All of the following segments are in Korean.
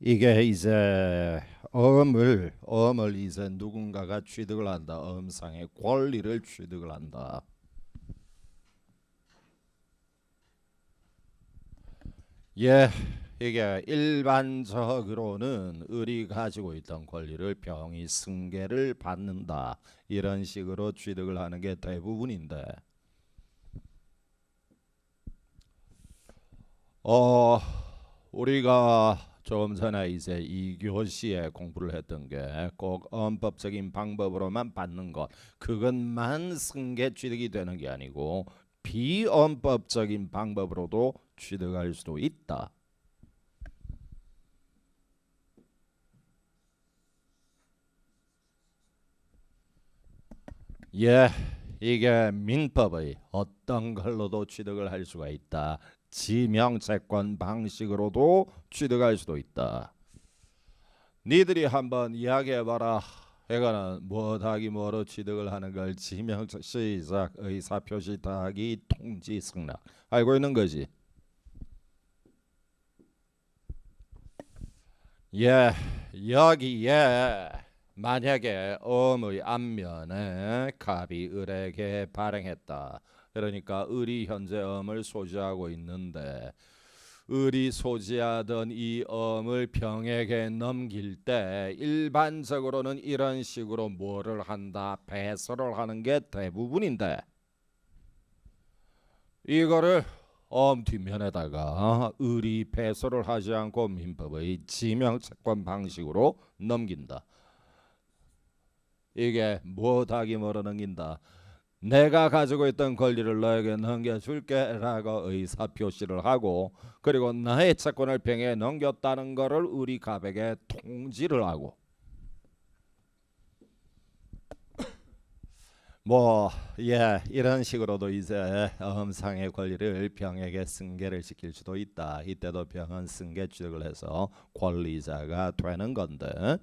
이게 이제 어음을 이제 누군가가 취득을 한다. 어음상의 권리를 취득을 한다. 예, 이게 일반적으로는 을이 가지고 있던 권리를 병이 승계를 받는다. 이런 식으로 취득을 하는 게 대부분인데, 어, 우리가 조금 전에 이제 2교시에 공부를 했던 게 꼭 언법적인 방법으로만 받는 것, 그것만 승계 취득이 되는 게 아니고 비언법적인 방법으로도 취득할 수도 있다. 예, 이게 민법의 어떤 걸로도 취득을 할 수가 있다. 지명채권 방식으로도 취득할 수도 있다. 니들이 한번 이야기해봐라. 이거는 뭐하기 뭐로 취득을 하는 걸 지명 시작 의사표시 더하기 통지 승낙 알고 있는 거지. 예, 여기에 만약에 엄의 앞면에 갑이 을에게 발행했다. 그러니까 을이 현재 엄을 소지하고 있는데 을이 소지하던 이 엄을 병에게 넘길 때 일반적으로는 이런 식으로 뭐를 한다? 배설을 하는 게 대부분인데 이거를 엄 뒷면에다가 을이 배설을 하지 않고 민법의 지명채권 방식으로 넘긴다. 이게 뭐하기 뭐로 넘긴다. 내가 가지고 있던 권리를 너에게 넘겨줄게 라고 의사표시를 하고 그리고 나의 채권을 병에 넘겼다는 것을 우리 갑에게 통지를 하고 이런 식으로도 이제 엄상의 권리를 병에게 승계를 시킬 수도 있다. 이때도 병은 승계 취득을 해서 권리자가 되는 건데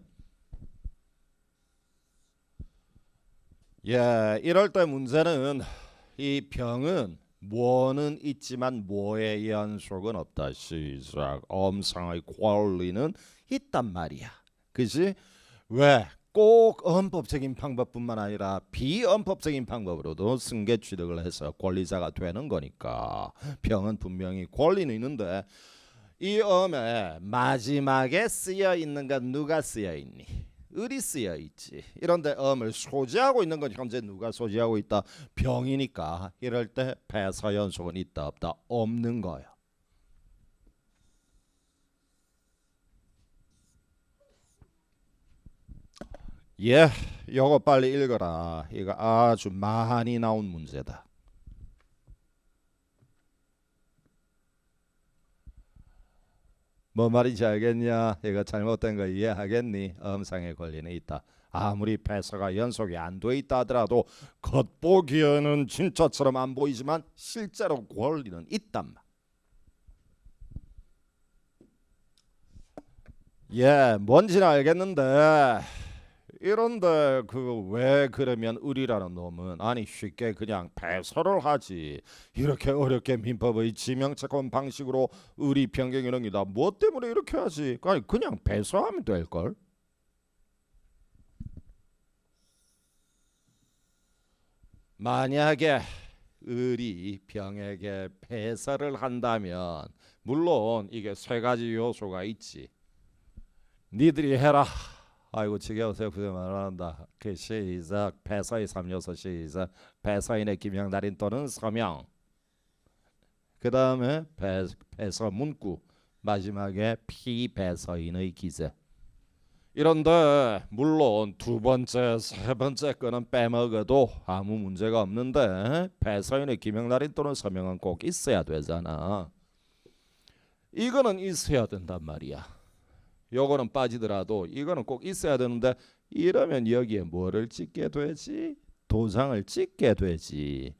이럴 때 문제는 이 병은 뭐는 있지만 뭐의 연속은 없다. 시작. 엄상의 권리는 있단 말이야. 그지? 왜? 꼭 언법적인 방법뿐만 아니라 비언법적인 방법으로도 승계 취득을 해서 권리자가 되는 거니까 병은 분명히 권리는 있는데 이 엄에 마지막에 쓰여 있는 건 누가 쓰여 있니? 을이 쓰여 있지. 이런데 엄을 소지하고 있는 건 현재 누가 소지하고 있다? 병이니까 이럴 때 배서 연속은 있다 없다? 없는 거야. 요거 빨리 읽어라. 이거 아주 많이 나온 문제다. 뭐 말인지 알겠냐? 이거 잘못된 거 이해하겠니? 엄상의 권리는 있다. 아무리 배서가 연속이 안 돼 있다 하더라도 겉보기에는 진짜처럼 안 보이지만 실제로 권리는 있단 말. 뭔지는 알겠는데 이런데 그 왜 그러면 을이라는 놈은 아니 쉽게 그냥 배설을 하지 이렇게 어렵게 민법의 지명채권 방식으로 을이 변경이 넘기다 뭐 때문에 이렇게 하지? 아니 그냥 배설하면 될걸? 만약에 을이 병에게 배설을 한다면 물론 이게 세 가지 요소가 있지. 니들이 해라. 아이고 지겨워서 그만 말한다. 그 시작 배서의 3요소 시작 배서인의 기명 날인 또는 서명 그 다음에 배서 문구 마지막에 피배서인의 기재. 이런데 물론 두 번째 세 번째 거는 빼먹어도 아무 문제가 없는데 배서인의 기명 날인 또는 서명은 꼭 있어야 되잖아. 이거는 있어야 된단 말이야. 요거는 빠지더라도 이거는 꼭 있어야 되는데 이러면 여기에 뭐를 찍게 되지? 도장을 찍게 되지.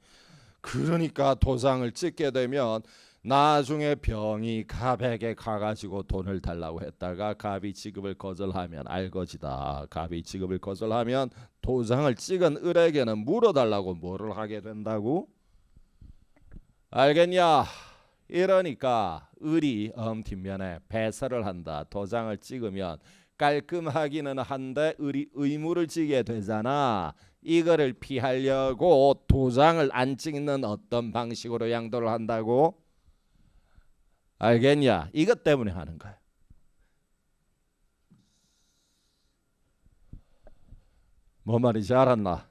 그러니까 도장을 찍게 되면 나중에 병이 갑에게 가가지고 돈을 달라고 했다가 갑이 지급을 거절하면 알거지다. 갑이 지급을 거절하면 도장을 찍은 을에게는 물어달라고 뭐를 하게 된다고? 알겠냐? 이러니까 을이 뒷면에 배설을 한다. 도장을 찍으면 깔끔하기는 한데 을이 의무를 지게 되잖아. 이거를 피하려고 도장을 안 찍는 어떤 방식으로 양도를 한다고? 알겠냐? 이것 때문에 하는 거야. 뭐 말인지 알았나?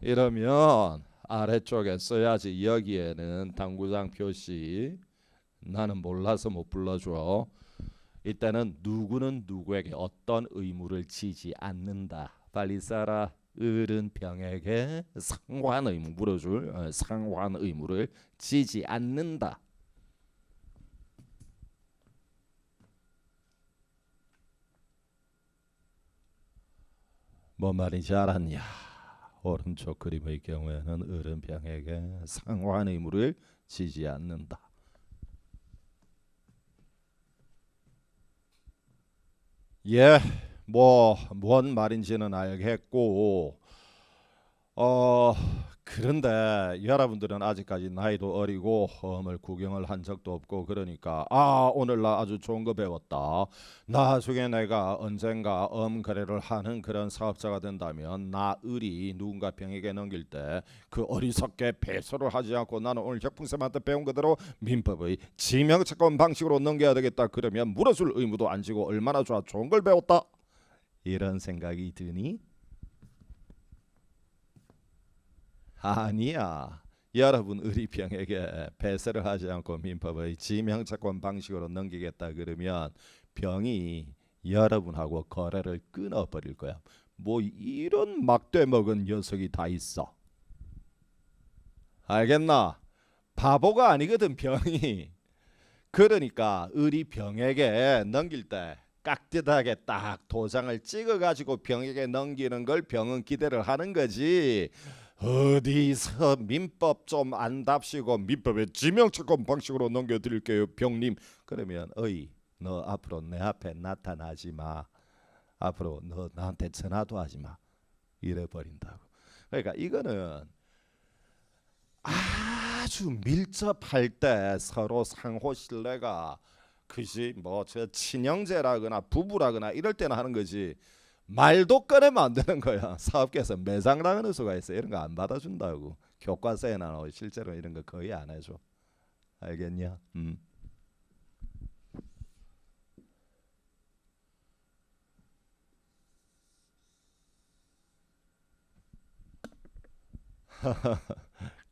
이러면 아래쪽에 써야지. 여기에는 당구장 표시. 나는 몰라서 못 불러줘. 이때는 누구는 누구에게 어떤 의무를 지지 않는다. 빨리 써라. 을은 병에게 상환 의무 물어줄 상환 의무를 지지 않는다. 뭐 말인지 알았냐? 오른쪽 그림의 경우에는 을은 병에게 상환 의무를 지지 않는다. 예, 뭐 뭔 말인지는 알겠고, 그런데 여러분들은 아직까지 나이도 어리고 엄을 구경을 한 적도 없고 그러니까 오늘 나 아주 좋은 거 배웠다. 나중에 내가 언젠가 엄 거래를 하는 그런 사업자가 된다면 나 을이 누군가 병에게 넘길 때 그 어리석게 배설을 하지 않고 나는 오늘 혁풍쌤한테 배운 그대로 민법의 지명채권 방식으로 넘겨야 되겠다. 그러면 물어줄 의무도 안 지고 얼마나 좋은 걸 배웠다. 이런 생각이 드니? 아니야. 여러분 을이병에게 배설을 하지 않고 민법의 지명채권 방식으로 넘기겠다 그러면 병이 여러분하고 거래를 끊어버릴 거야. 뭐 이런 막대 먹은 녀석이 다 있어. 알겠나? 바보가 아니거든 병이. 그러니까 을이병에게 넘길 때 깍듯하게 딱 도장을 찍어가지고 병에게 넘기는 걸 병은 기대를 하는 거지. 어디서 민법 좀 안답시고 민법의 지명채권 방식으로 넘겨드릴게요 병님. 그러면 너 앞으로 내 앞에 나타나지 마. 앞으로 너 나한테 전화도 하지 마. 이래버린다고. 그러니까 이거는 아주 밀접할 때 서로 상호 신뢰가 그지 뭐 저 친형제라거나 부부라거나 이럴 때는 하는 거지. 말도 꺼내면 안 되는 거야. 사업계에서 매장당하는 수가 있어. 이런 거 안 받아준다고. 교과서에 나오고 실제로 이런 거 거의 안 해줘. 알겠냐?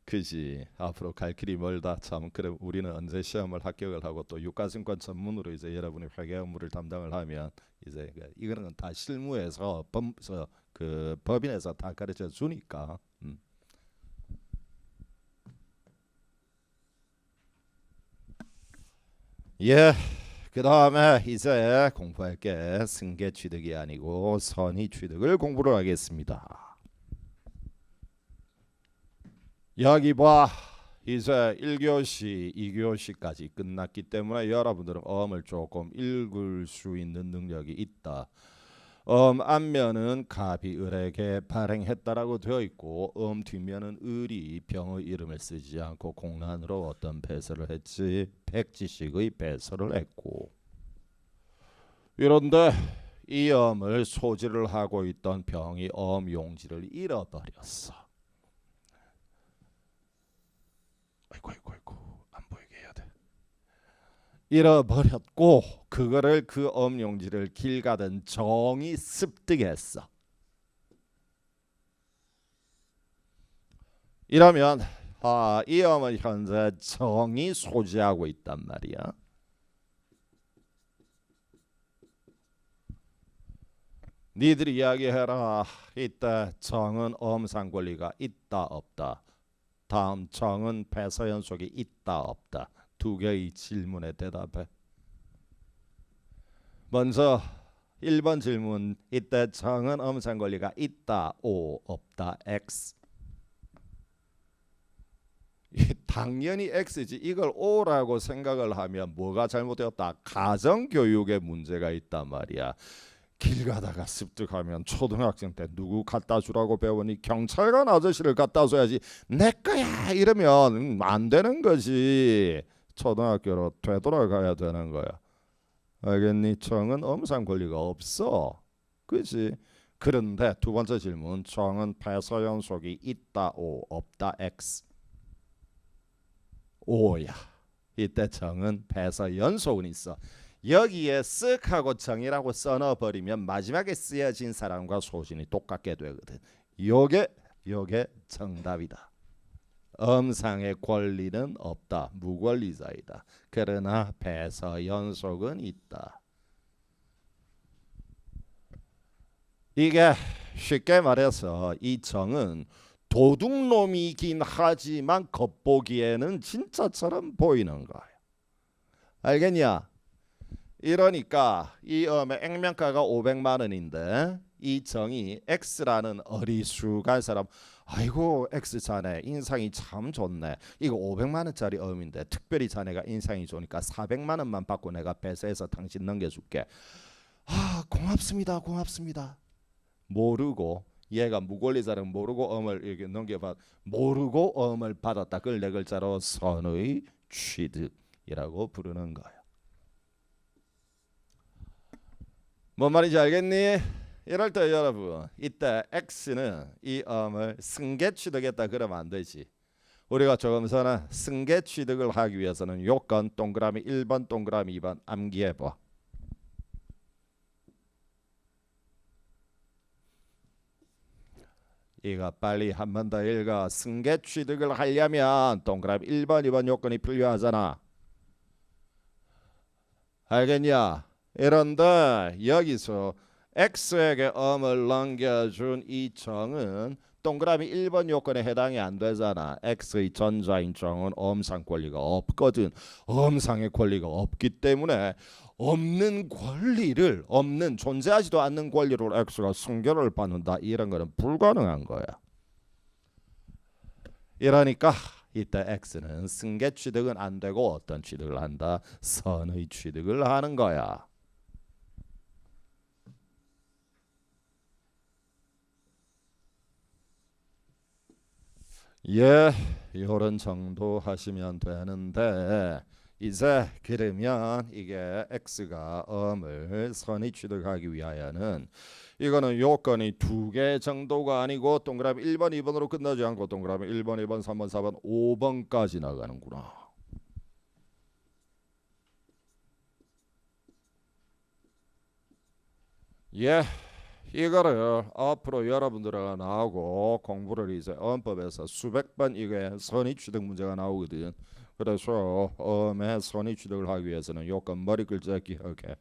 그지. 앞으로 갈 길이 멀다. 참 그래 우리는 언제 시험을 합격을 하고 또 유가증권 전문으로 이제 여러분이 회계 업무를 담당을 하면 이제 이거는 다 실무에서 그 법인에서 다 가르쳐 주니까. 예. 그 다음에 이제 공부할 게 승계 취득이 아니고 선의 취득을 공부를 하겠습니다. 여기 봐. 이제 1교시, 2교시까지 끝났기 때문에 여러분들은 어음을 조금 읽을 수 있는 능력이 있다. 앞면은 갑이 을에게 발행했다라고 되어 있고 뒷면은 을이 병의 이름을 쓰지 않고 공란으로 어떤 배설을 했지. 백지식의 배설을 했고. 이런데 이 엄을 소지를 하고 있던 병이 엄용지를 잃어버렸어. 아이고 안 보이게 해야 돼. 잃어버렸고 그거를 그 엄용지를 길 가던 정이 습득했어. 이러면 이 엄은 현재 정이 소지하고 있단 말이야. 니들이 이야기해라. 이때 정은 엄상 권리가 있다 없다. 다음 정은 배서 연속이 있다 없다. 두 개의 질문에 대답해. 먼저 1번 질문. 이때 정은 엄상 권리가 있다 O 없다 X. 당연히 X지. 이걸 O라고 생각을 하면 뭐가 잘못되었다? 가정교육에 문제가 있단 말이야. 길 가다가 습득하면 초등학생 때 누구 갖다 주라고 배우니 경찰관 아저씨를 갖다 줘야지 내 거야 이러면 안 되는 거지. 초등학교로 되돌아가야 되는 거야. 알겠니? 청은 엄상 권리가 없어. 그렇지? 그런데 두 번째 질문, 청은 폐서 연속이 있다 O, 없다 X. O야. 이때 청은 폐서 연속은 있어. 여기에 쓱 하고 정이라고 써넣어버리면 마지막에 쓰여진 사람과 소신이 똑같게 되거든. 요게 정답이다. 엄상의 권리는 없다. 무권리자이다. 그러나 폐서 연속은 있다. 이게 쉽게 말해서 이 정은 도둑놈이긴 하지만 겉보기에는 진짜처럼 보이는 거예요. 알겠냐? 이러니까 이 액면가가 500만 원인데 이 정이 X라는 어리숙한 사람, 아이고 X 자네 인상이 참 좋네. 이거 500만 원짜리 음인데 특별히 자네가 인상이 좋으니까 400만 원만 받고 내가 배세해서 당신 넘겨줄게. 아, 고맙습니다. 모르고 얘가 무권리자는 모르고 음을 이렇게 넘겨받, 모르고 음을 받았다. 그걸 네 글자로 선의 취득이라고 부르는 거야. 뭔 말인지 알겠니? 이럴 때 여러분, 이때 X는 이 음을 승계 취득했다 그러면 안 되지. 우리가 조금 전에 승계 취득을 하기 위해서는 요건 동그라미 1번 동그라미 2번 암기해봐. 이거 빨리 한 번 더 읽어. 승계 취득을 하려면 동그라미 1번 2번 요건이 필요하잖아. 알겠냐? 이런데 여기서 X에게 음을 넘겨준 이 정은 동그라미 1번 요건에 해당이 안 되잖아. X의 전자인 정은 음상 권리가 없거든. 음상의 권리가 없기 때문에 없는 권리를, 없는 존재하지도 않는 권리로 X가 승계를 받는다. 이런 거는 불가능한 거야. 이러니까 이때 X는 승계 취득은 안 되고 어떤 취득을 한다? 선의 취득을 하는 거야. 예, 이런 정도 하시면 되는데 이제 그러면 이게 X가 음을 선의 취득하기 위하여는 이거는 요건이 2개 정도가 아니고 동그라미 1번 2번으로 끝나지 않고 동그라미 1번 2번 3번 4번 5번까지 나가는구나. 예, 이거를 앞으로 여러분들과 나오고 공부를 이제 언법에서 수백 번 이게 선의 취득 문제가 나오거든. 그래서 음의 선의 취득을 하기 위해서는 요건 머리 글자 기억해.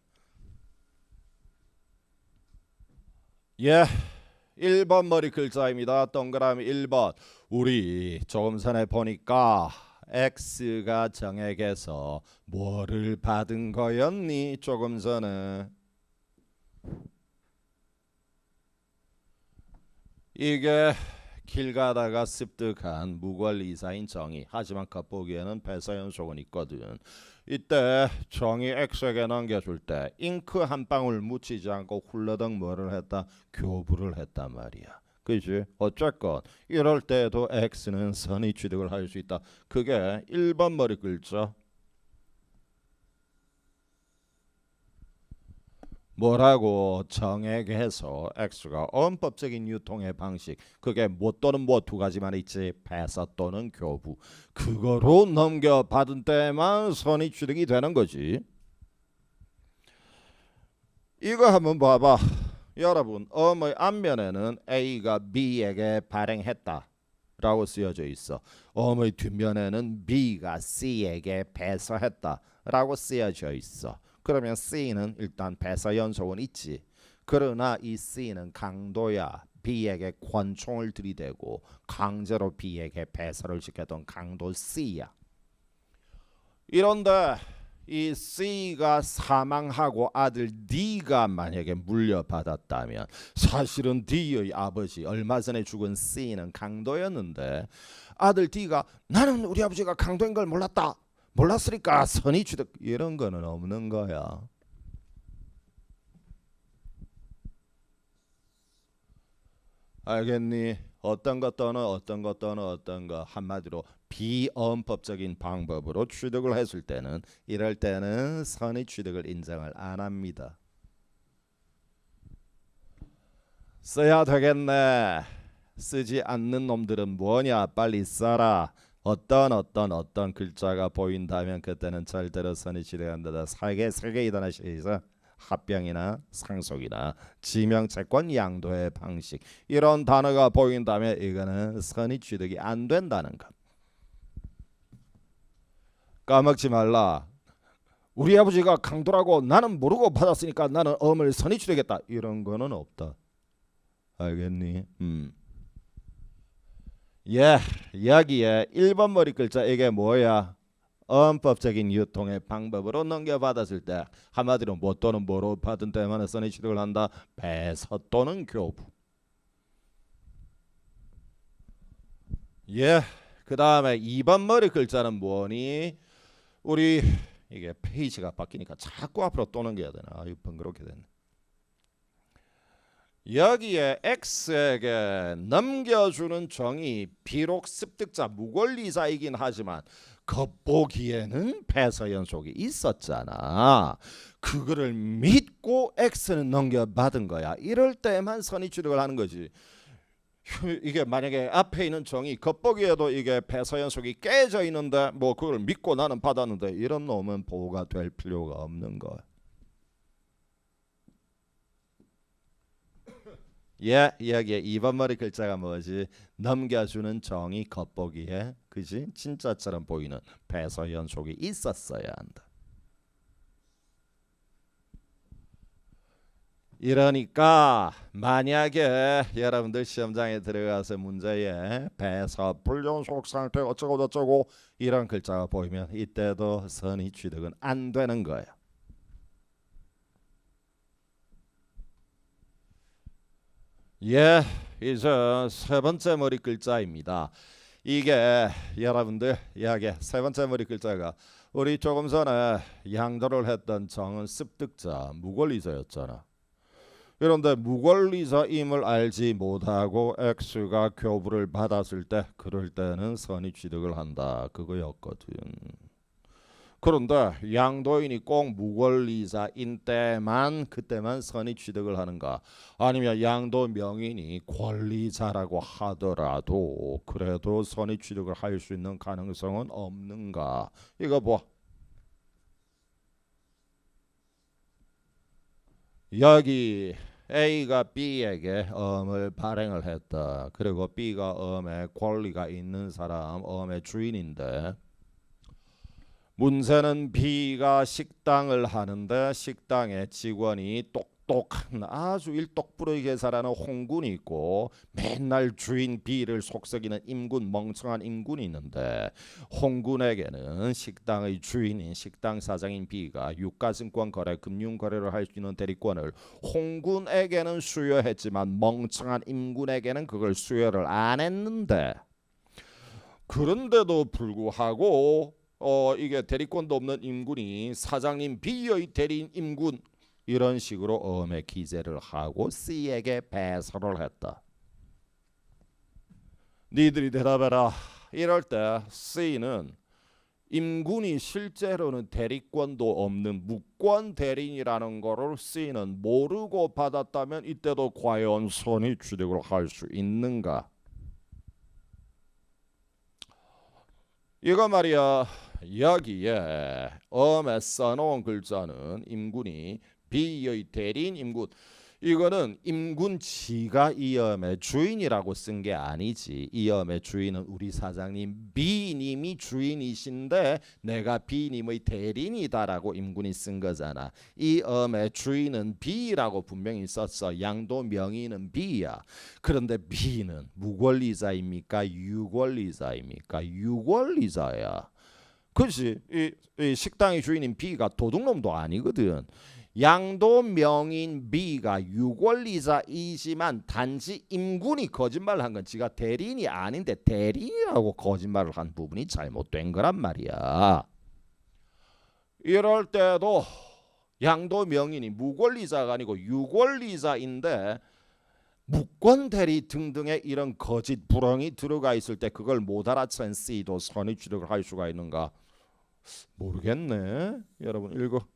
예, 1번 머리 글자입니다. 동그라미 1번. 우리 조금 전에 보니까 X가 정액에서 뭐를 받은 거였니? 조금 전에. 이게 길 가다가 습득한 무권리자인 정의. 하지만 겉보기에는 폐서연속은 있거든. 이때 정의 X에게 넘겨줄 때 잉크 한 방울 묻히지 않고 훌러덩 뭐를 했다? 교부를 했단 말이야. 그지? 어쨌건 이럴 때도 X는 선의 취득을 할 수 있다. 그게 1번 머리 글자. 뭐라고 정액해서 X가 언법적인 유통의 방식, 그게 뭐 또는 뭐 두 가지만 있지. 폐서 또는 교부. 그거로 넘겨받은 때만 선의 취득이 되는 거지. 이거 한번 봐봐. 여러분, 음의 앞면에는 A가 B에게 발행했다 라고 쓰여져 있어. 음의 뒷면에는 B가 C에게 배서했다 라고 쓰여져 있어. 그러면 C는 일단 배서 연속은 있지. 그러나 이 C는 강도야. B에게 권총을 들이대고 강제로 B에게 배서를 시켰던 강도 C야. 이런데 이 C가 사망하고 아들 D가 만약에 물려받았다면 사실은 D의 아버지, 얼마 전에 죽은 C는 강도였는데 아들 D가 나는 우리 아버지가 강도인 걸 몰랐으니까 선의 취득, 이런 거는 없는 거야. 알겠니? 어떤 것 또는 어떤 것 또는 어떤 것 한마디로 비언법적인 방법으로 취득을 했을 때는 이럴 때는 선의 취득을 인정을 안 합니다. 써야 되겠네. 쓰지 않는 놈들은 뭐냐? 빨리 써라. 어떤 글자가 보인다면 그때는 절대로 선의 취득한다. 세계 이단의 시에서 합병이나 상속이나 지명채권 양도의 방식 이런 단어가 보인다면 이거는 선의 취득이 안 된다는 것. 까먹지 말라. 우리 아버지가 강도라고 나는 모르고 받았으니까 나는 엄을 선의 취득했다. 이런 거는 없다. 알겠니? 예, 여기에 1번 머리 글자 이게 뭐야? 언법적인 유통의 방법으로 넘겨받았을 때 한마디로 뭐 또는 뭐로 받은 때만 선의 취득을 한다. 배서 또는 교부. 예, 그 다음에 2번 머리 글자는 뭐니? 우리 이게 페이지가 바뀌니까 자꾸 앞으로 또 넘겨야 되나? 아유 번거롭게 됐네. 여기에 X에게 넘겨주는 정의 비록 습득자 무권리자이긴 하지만 겉보기에는 배서연속이 있었잖아. 그거를 믿고 X는 넘겨받은 거야. 이럴 때만 선의 취득을 하는 거지. 이게 만약에 앞에 있는 정의 겉보기에도 이게 배서연속이 깨져 있는데 뭐 그걸 믿고 나는 받았는데 이런 놈은 보호가 될 필요가 없는 거야. 예, 여기에 2번 머리 글자가 뭐지? 넘겨주는 정의 겉보기에 그지? 진짜처럼 보이는 배서 연속이 있었어야 한다. 이러니까 만약에 여러분들 시험장에 들어가서 문제에 배서 불연속 상태 어쩌고 저쩌고 이런 글자가 보이면 이때도 선의 취득은 안 되는 거예요. 예, 이제 세 번째 머리 글자입니다. 이게 여러분들 여기 세 번째 머리 글자가 우리 조금 전에 양도를 했던 정은 습득자 무권리자였잖아. 그런데 무권리자임을 알지 못하고 X가 교부를 받았을 때 그럴 때는 선의 취득을 한다. 그거였거든. 그런데 양도인이 꼭 무권리자인 때만 그때만 선의 취득을 하는가? 아니면 양도 명인이 권리자라고 하더라도 그래도 선의 취득을 할 수 있는 가능성은 없는가? 이거 뭐 여기 A가 B에게 엄을 발행을 했다. 그리고 B가 엄의 권리가 있는 사람, 엄의 주인인데 문제는 B가 식당을 하는데 식당에 직원이 똑똑한 아주 일똑부러기 계산하는 홍군이 있고 맨날 주인 B를 속썩이는 임군 멍청한 임군이 있는데 홍군에게는 식당의 주인인 식당 사장인 B가 유가증권 거래 금융 거래를 할 수 있는 대리권을 홍군에게는 수여했지만 멍청한 임군에게는 그걸 수여를 안 했는데 그런데도 불구하고 이게 대리권도 없는 임군이 사장님 B의 대리인 임군 이런 식으로 엄에 기재를 하고 C에게 배설을 했다. 니들이 대답해라. 이럴 때 C는 임군이 실제로는 대리권도 없는 무권 대리인이라는 거를 C는 모르고 받았다면 이때도 과연 선의 취득을 할 수 있는가? 이거 말이야. 여기에 엄에 써놓은 글자는 임군이 B의 대리인 임군 이거는 임군 지가 이 엄의 주인이라고 쓴 게 아니지. 이 엄의 주인은 우리 사장님 B님이 주인이신데 내가 B님의 대리인이다라고 임군이 쓴 거잖아. 이 엄의 주인은 B라고 분명히 썼어. 양도 명의는 B야. 그런데 B는 무권리자입니까? 유권리자입니까? 유권리자야. 그렇지. 이 식당의 주인인 B가 도둑놈도 아니거든. 양도 명인 B가 유권리자이지만 단지 임군이 거짓말을 한 건 지가 대리인이 아닌데 대리인이라고 거짓말을 한 부분이 잘못된 거란 말이야. 이럴 때도 양도 명인이 무권리자가 아니고 유권리자인데 무권 대리 등등의 이런 거짓 불황이 들어가 있을 때 그걸 못 알아챈 C도 선의 취득을 할 수가 있는가? 모르겠네. 여러분 읽어.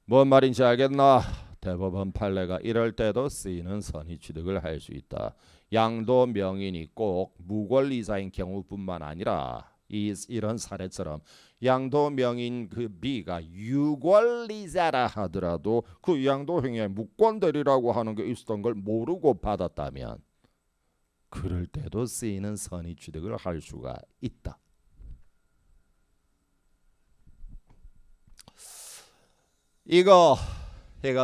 뭔 말인지 알겠나? 대법원 판례가 이럴 때도 C는 선의 취득을 할 수 있다. 양도 명인이 꼭 무권리자인 경우뿐만 아니라 이런 사례처럼 양도 명인 그 B가 유권리자라 하더라도 그 양도 행위에 무권대리라고 하는 게 있었던 걸 모르고 받았다면 그럴 때도 C는 선의 취득을 할 수가 있다. 이거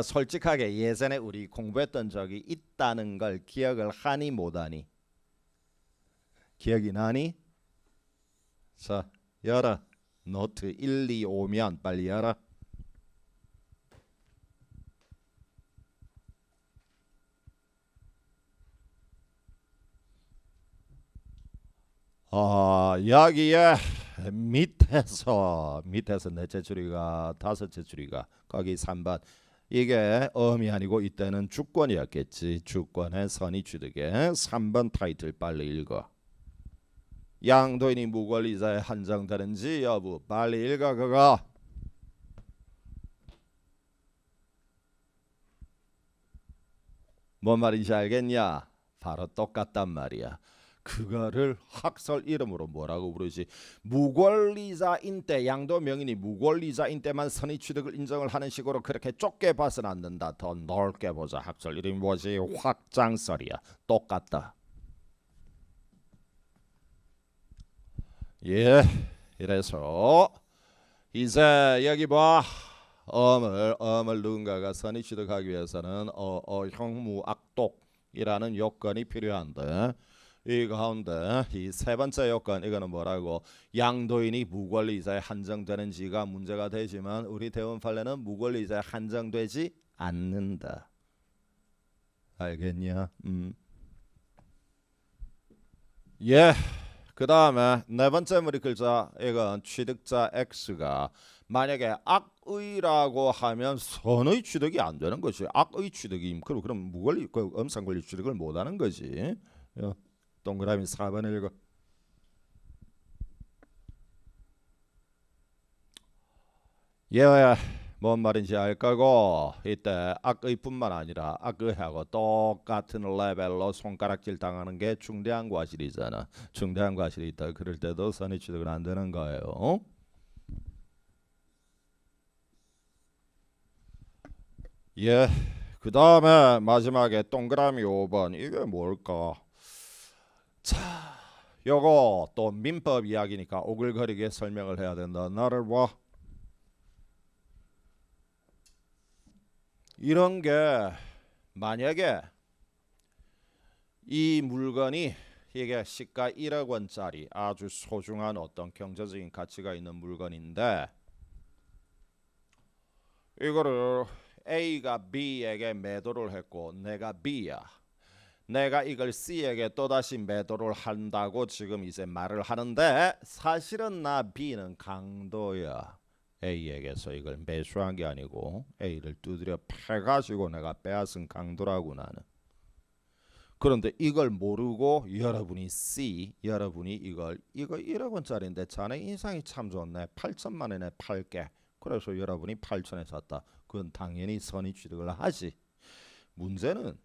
솔직하게 예전에 우리 공부했던 적이 있다는 걸 기억을 하니 못하니? 기억이 나니? 자, 열어. 노트 1, 2, 5면 빨리 열어. 여기에 밑에서 넷째 줄이가 다섯째 줄이가 거기 3번 이게 음이 아니고 이때는 주권이었겠지. 주권의 선의 취득에 3번 타이틀 빨리 읽어. 양도인이 무권리자에 한정되는지 여부 빨리 읽어 그거. 뭔 말인지 알겠냐? 바로 똑같단 말이야. 그거를 학설 이름으로 뭐라고 부르지? 무권리자인 때 양도 명인이 무권리자인 때만 선의 취득을 인정을 하는 식으로 그렇게 좁게 봐서는 안 된다. 더 넓게 보자. 학설 이름이 뭐지? 확장설이야. 똑같다. 예, 이래서 이제 여기 봐. 음을 누군가가 선의 취득하기 위해서는 형무악독이라는 요건이 필요한데 이 가운데 이 세 번째 요건 이거는 뭐라고? 양도인이 무권리자에 한정되는지가 문제가 되지만 우리 대법원 판례는 무권리자에 한정되지 않는다. 알겠냐? 예. 그 다음에 네 번째 무리 글자 이건 취득자 X가 만약에 악의라고 하면 선의 취득이 안 되는 것이 악의 취득이 그럼 무권리 음상권리 취득을 못 하는 거지. 동그라미 4번 읽어. 예, 뭔 말인지 알 거고 이때 악의뿐만 아니라 악의하고 똑같은 레벨로 손가락질 당하는 게 중대한 과실이잖아. 중대한 과실이 있다. 그럴 때도 선의 취득은 안 되는 거예요. 예, 그 다음에 마지막에 동그라미 5번 이게 뭘까? 자, 요거 또 민법 이야기니까 오글거리게 설명을 해야 된다. 나를 봐. 이런 게 만약에 이 물건이 이게 시가 1억 원짜리 아주 소중한 어떤 경제적인 가치가 있는 물건인데 이거를 A가 B에게 매도를 했고 내가 B야. 내가 이걸 C에게 또다시 매도를 한다고 지금 이제 말을 하는데 사실은 나 B는 강도야. A에게서 이걸 매수한 게 아니고 A를 두드려 패가지고 내가 빼앗은 강도라고 나는. 그런데 이걸 모르고 여러분이 C, 여러분이 이거 1억 원짜리인데 자네 인상이 참 좋네. 8천만 원에 팔게. 그래서 여러분이 8천에 샀다. 그건 당연히 선의 취득을 하지. 문제는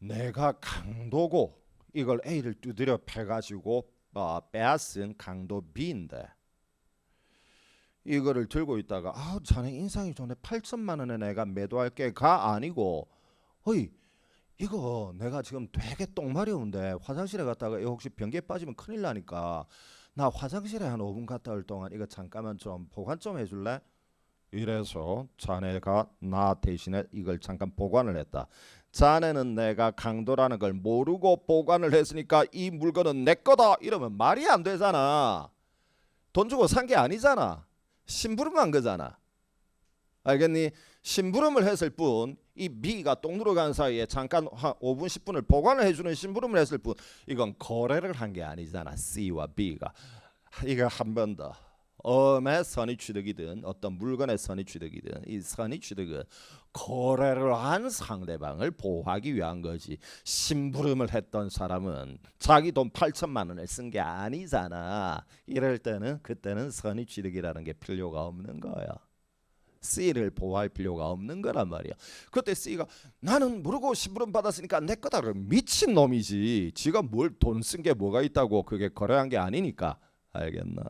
내가 강도고 이걸 A를 두드려 패가지고 빼앗은 강도 B인데 이거를 들고 있다가 자네 인상이 좋네 8천만 원에 내가 매도할게가 아니고 어이 이거 내가 지금 되게 똥마려운데 화장실에 갔다가 이거 혹시 변기에 빠지면 큰일 나니까 나 화장실에 한 5분 갔다 올 동안 이거 잠깐만 좀 보관 좀 해줄래? 이래서 자네가 나 대신에 이걸 잠깐 보관을 했다. 자네는 내가 강도라는 걸 모르고 보관을 했으니까 이 물건은 내 거다 이러면 말이 안 되잖아. 돈 주고 산 게 아니잖아. 심부름한 거잖아. 알겠니? 심부름을 했을 뿐, 이 B가 똥 누러 간 사이에 잠깐 한 5분 10분을 보관을 해주는 심부름을 했을 뿐, 이건 거래를 한 게 아니잖아. C와 B가. 이거 한 번 더. 어음의 선의취득이든 어떤 물건의 선의취득이든 이 선의취득은 거래를 한 상대방을 보호하기 위한 거지. 심부름을 했던 사람은 자기 돈 8천만 원을 쓴 게 아니잖아. 이럴 때는 그때는 선의취득이라는 게 필요가 없는 거야. C를 보호할 필요가 없는 거란 말이야. 그때 C가 나는 모르고 심부름 받았으니까 내 거다. 미친 놈이지. 지가 뭘 돈 쓴 게 뭐가 있다고. 그게 거래한 게 아니니까. 알겠나?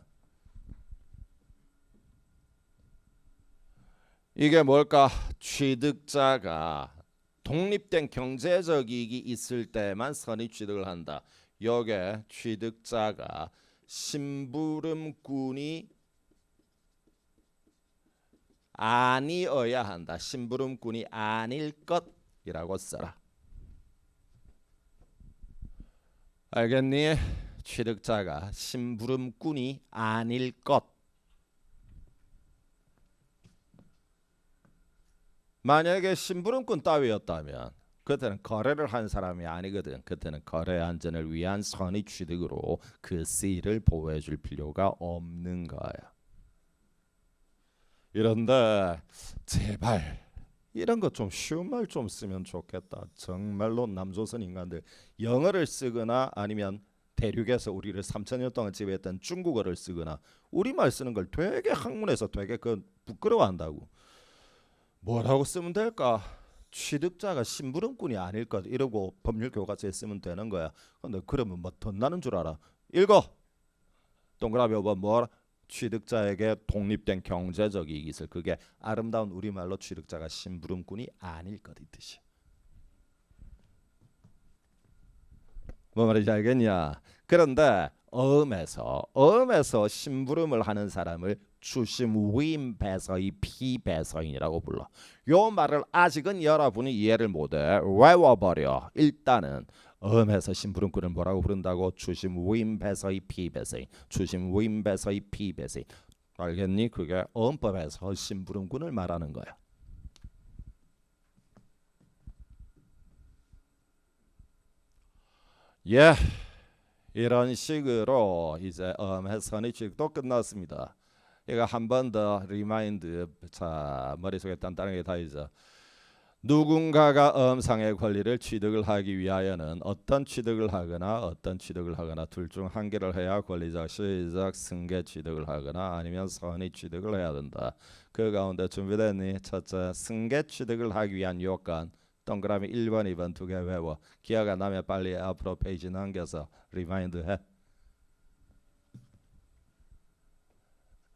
이게 뭘까? 취득자가 독립된 경제적 이익이 있을 때만 선의취득을 한다. 여기에 취득자가 심부름꾼이 아니어야 한다. 심부름꾼이 아닐 것이라고 써라. 알겠니? 취득자가 심부름꾼이 아닐 것. 만약에 심부름꾼 따위였다면 그때는 거래를 한 사람이 아니거든. 그때는 거래 안전을 위한 선의취득으로 그 C를 보호해 줄 필요가 없는 거야. 이런데 제발 이런 거 좀 쉬운 말 좀 쓰면 좋겠다. 정말로 남조선 인간들 영어를 쓰거나 아니면 대륙에서 우리를 3,000년 동안 지배했던 중국어를 쓰거나 우리말 쓰는 걸 되게 학문에서 되게 부끄러워한다고. 뭐라고 쓰면 될까? 취득자가 심부름꾼이 아닐 것 이러고 법률 교과서에 쓰면 되는 거야. 근데 그러면 뭐 덧나는 줄 알아? 읽어. 동그라미 5번 뭐라? 취득자에게 독립된 경제적 이익이 있을. 그게 아름다운 우리말로 취득자가 심부름꾼이 아닐 것 이 뜻이야. 뭐 말인지 알겠냐? 그런데 어음에서 심부름을 하는 사람을 주심 위임배서의 피배서인이라고 불러. 요 말을 아직은 여러분이 이해를 못해. 외워버려. 일단은 어음에서 심부름꾼을 뭐라고 부른다고? 주심 위임배서의 피배서인. 주심 위임배서의 피배서인. 알겠니? 그게 어음법에서 심부름꾼을 말하는 거야. 예, 이런 식으로 이제 어음의 선의취득도 끝났습니다. 이거 한 번 더 리마인드. 자, 머릿속에 단단하게 다 잊어. 누군가가 어음상의 권리를 취득을 하기 위하여는 어떤 취득을 하거나 둘 중 한 개를 해야 권리적 시적 승계 취득을 하거나 아니면 선의 취득을 해야 된다. 그 가운데 준비됐니? 첫째, 승계 취득을 하기 위한 요건. 동그라미 1번 2번 두 개 외워. 기억 안 나면 빨리 앞으로 페이지 넘겨서 리마인드 해.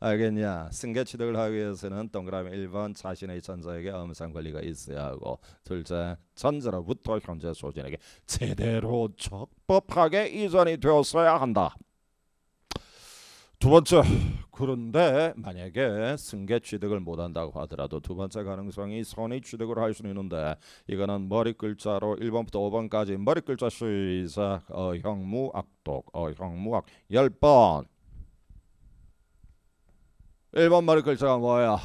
알겠냐? 승계 취득을 하기 위해서는 동그라미 1번 자신의 전자에게 어음상 권리가 있어야 하고, 둘째, 전자로부터 현재 소진에게 제대로 적법하게 이전이 되었어야 한다. 두 번째, 그런데 만약에 승계 취득을 못한다고 하더라도 두 번째 가능성이 선의 취득을 할 수는 있는데, 이거는 머리 글자로 1번부터 5번까지 머리 글자 시작. 형무악독 형무악 10번. 1번 머리 글자가 뭐야?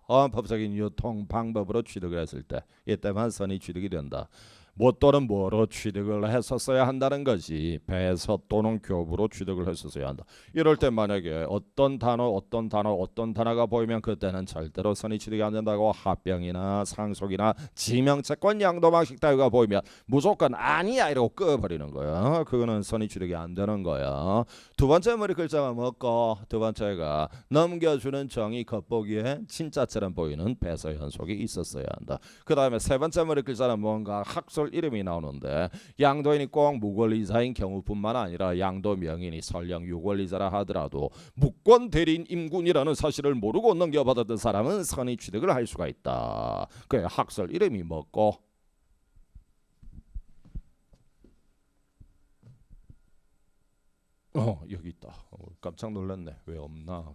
법적인 유통 방법으로 취득을 했을 때 이때만 선의 취득이 된다. 뭐 또는 뭐로 취득을 했었어야 한다는 거지. 배서 또는 교부로 취득을 했었어야 한다. 이럴 때 만약에 어떤 단어가 보이면 그때는 절대로 선의 취득이 안 된다고. 합병이나 상속이나 지명채권 양도방식 따위가 보이면 무조건 아니야 이러고 꺼버리는 거야. 그거는 선의 취득이 안 되는 거야. 두 번째 머리 글자가 뭐고? 두 번째가 넘겨주는 정의 겉보기에 진짜처럼 보이는 배서 현속이 있었어야 한다. 그 다음에 세 번째 머리 글자는 뭔가 학술 이름이 나오는데, 양도인이 꼭 무권리자인 경우뿐만 아니라 양도 명인이 설령 유권리자라 하더라도 무권 대리인 임군이라는 사실을 모르고 넘겨받았던 사람은 선의 취득을 할 수가 있다. 그 학설 이름이 뭐고? 여기 있다. 깜짝 놀랐네. 왜 없나?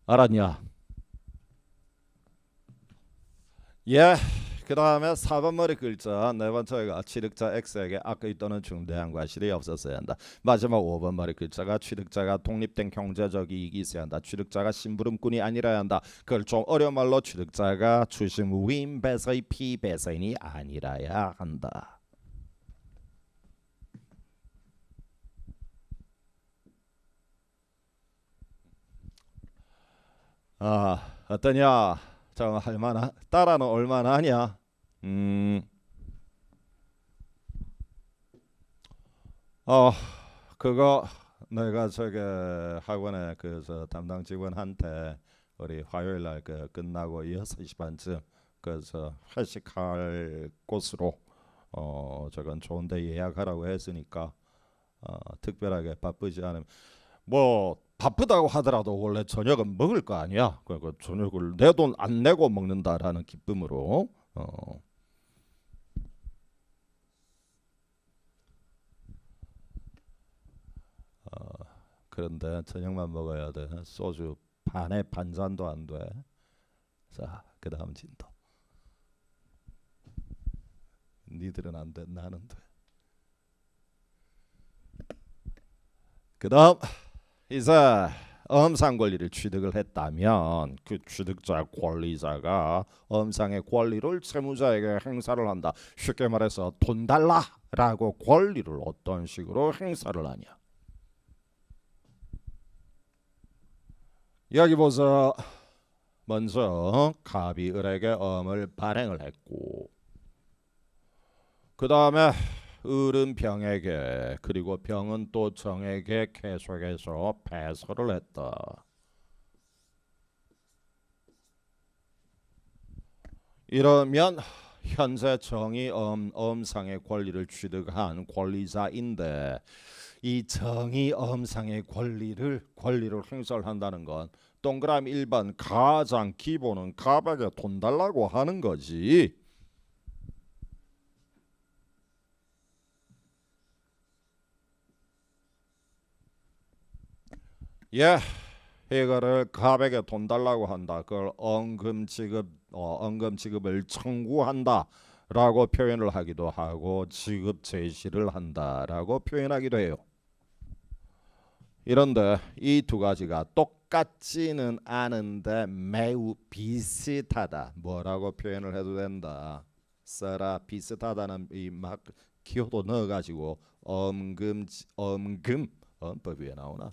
알았냐? 예. 그 다음에 4번 머리 글자 네 번째가 취득자 X에게 악의 또는 중대한 과실이 없었어야 한다. 마지막 5번 머리 글자가 취득자가 독립된 경제적 이익이 있어야 한다. 취득자가 심부름꾼이 아니라야 한다. 그걸 좀 어려운 말로 취득자가 추심 위임 배서의 피배서인이 아니라야 한다. 어떠냐? 자, 할만한 따라는 얼마나 하냐? 어 그거 내가 저기 학원에 그저 담당 직원한테 우리 화요일 날 그 끝나고 6시 반쯤 그저 회식할 곳으로 저건 좋은데 예약하라고 했으니까 특별하게 바쁘지 않으면 뭐 바쁘다고 하더라도 원래 저녁은 먹을 거 아니야. 그러니까 저녁을 내 돈 안 내고 먹는다라는 기쁨으로 그런데 저녁만 먹어야 돼. 소주 반에 반 잔도 안 돼. 자, 그다음 진도. 니들은 안 돼, 나는 돼. 그다음 이제 엄상 권리를 취득을 했다면 그 취득자 권리자가 엄상의 권리를 채무자에게 행사를 한다. 쉽게 말해서 돈 달라라고 권리를 어떤 식으로 행사를 하냐. 여기 보자. 먼저 갑이 을에게 엄을 발행을 했고 그 다음에 을은 병에게 그리고 병은 또 정에게 계속해서 배설을 했다. 이러면 현재 정이 엄상의 권리를 취득한 권리자인데 이 정이 엄상의 권리를 행사를 한다는 건 동그라미 1번 가장 기본은 갑에게 돈 달라고 하는 거지. 예, 이거를 갑에게 돈 달라고 한다. 그걸 언금 지급을 청구한다라고 표현을 하기도 하고 지급 제시를 한다라고 표현하기도 해요. 이런데 이 두 가지가 똑같지는 않은데 매우 비슷하다. 뭐라고 표현을 해도 된다. 써라. 비슷하다는 이 막 기호도 넣어가지고 엄금 법이 왜 나오나?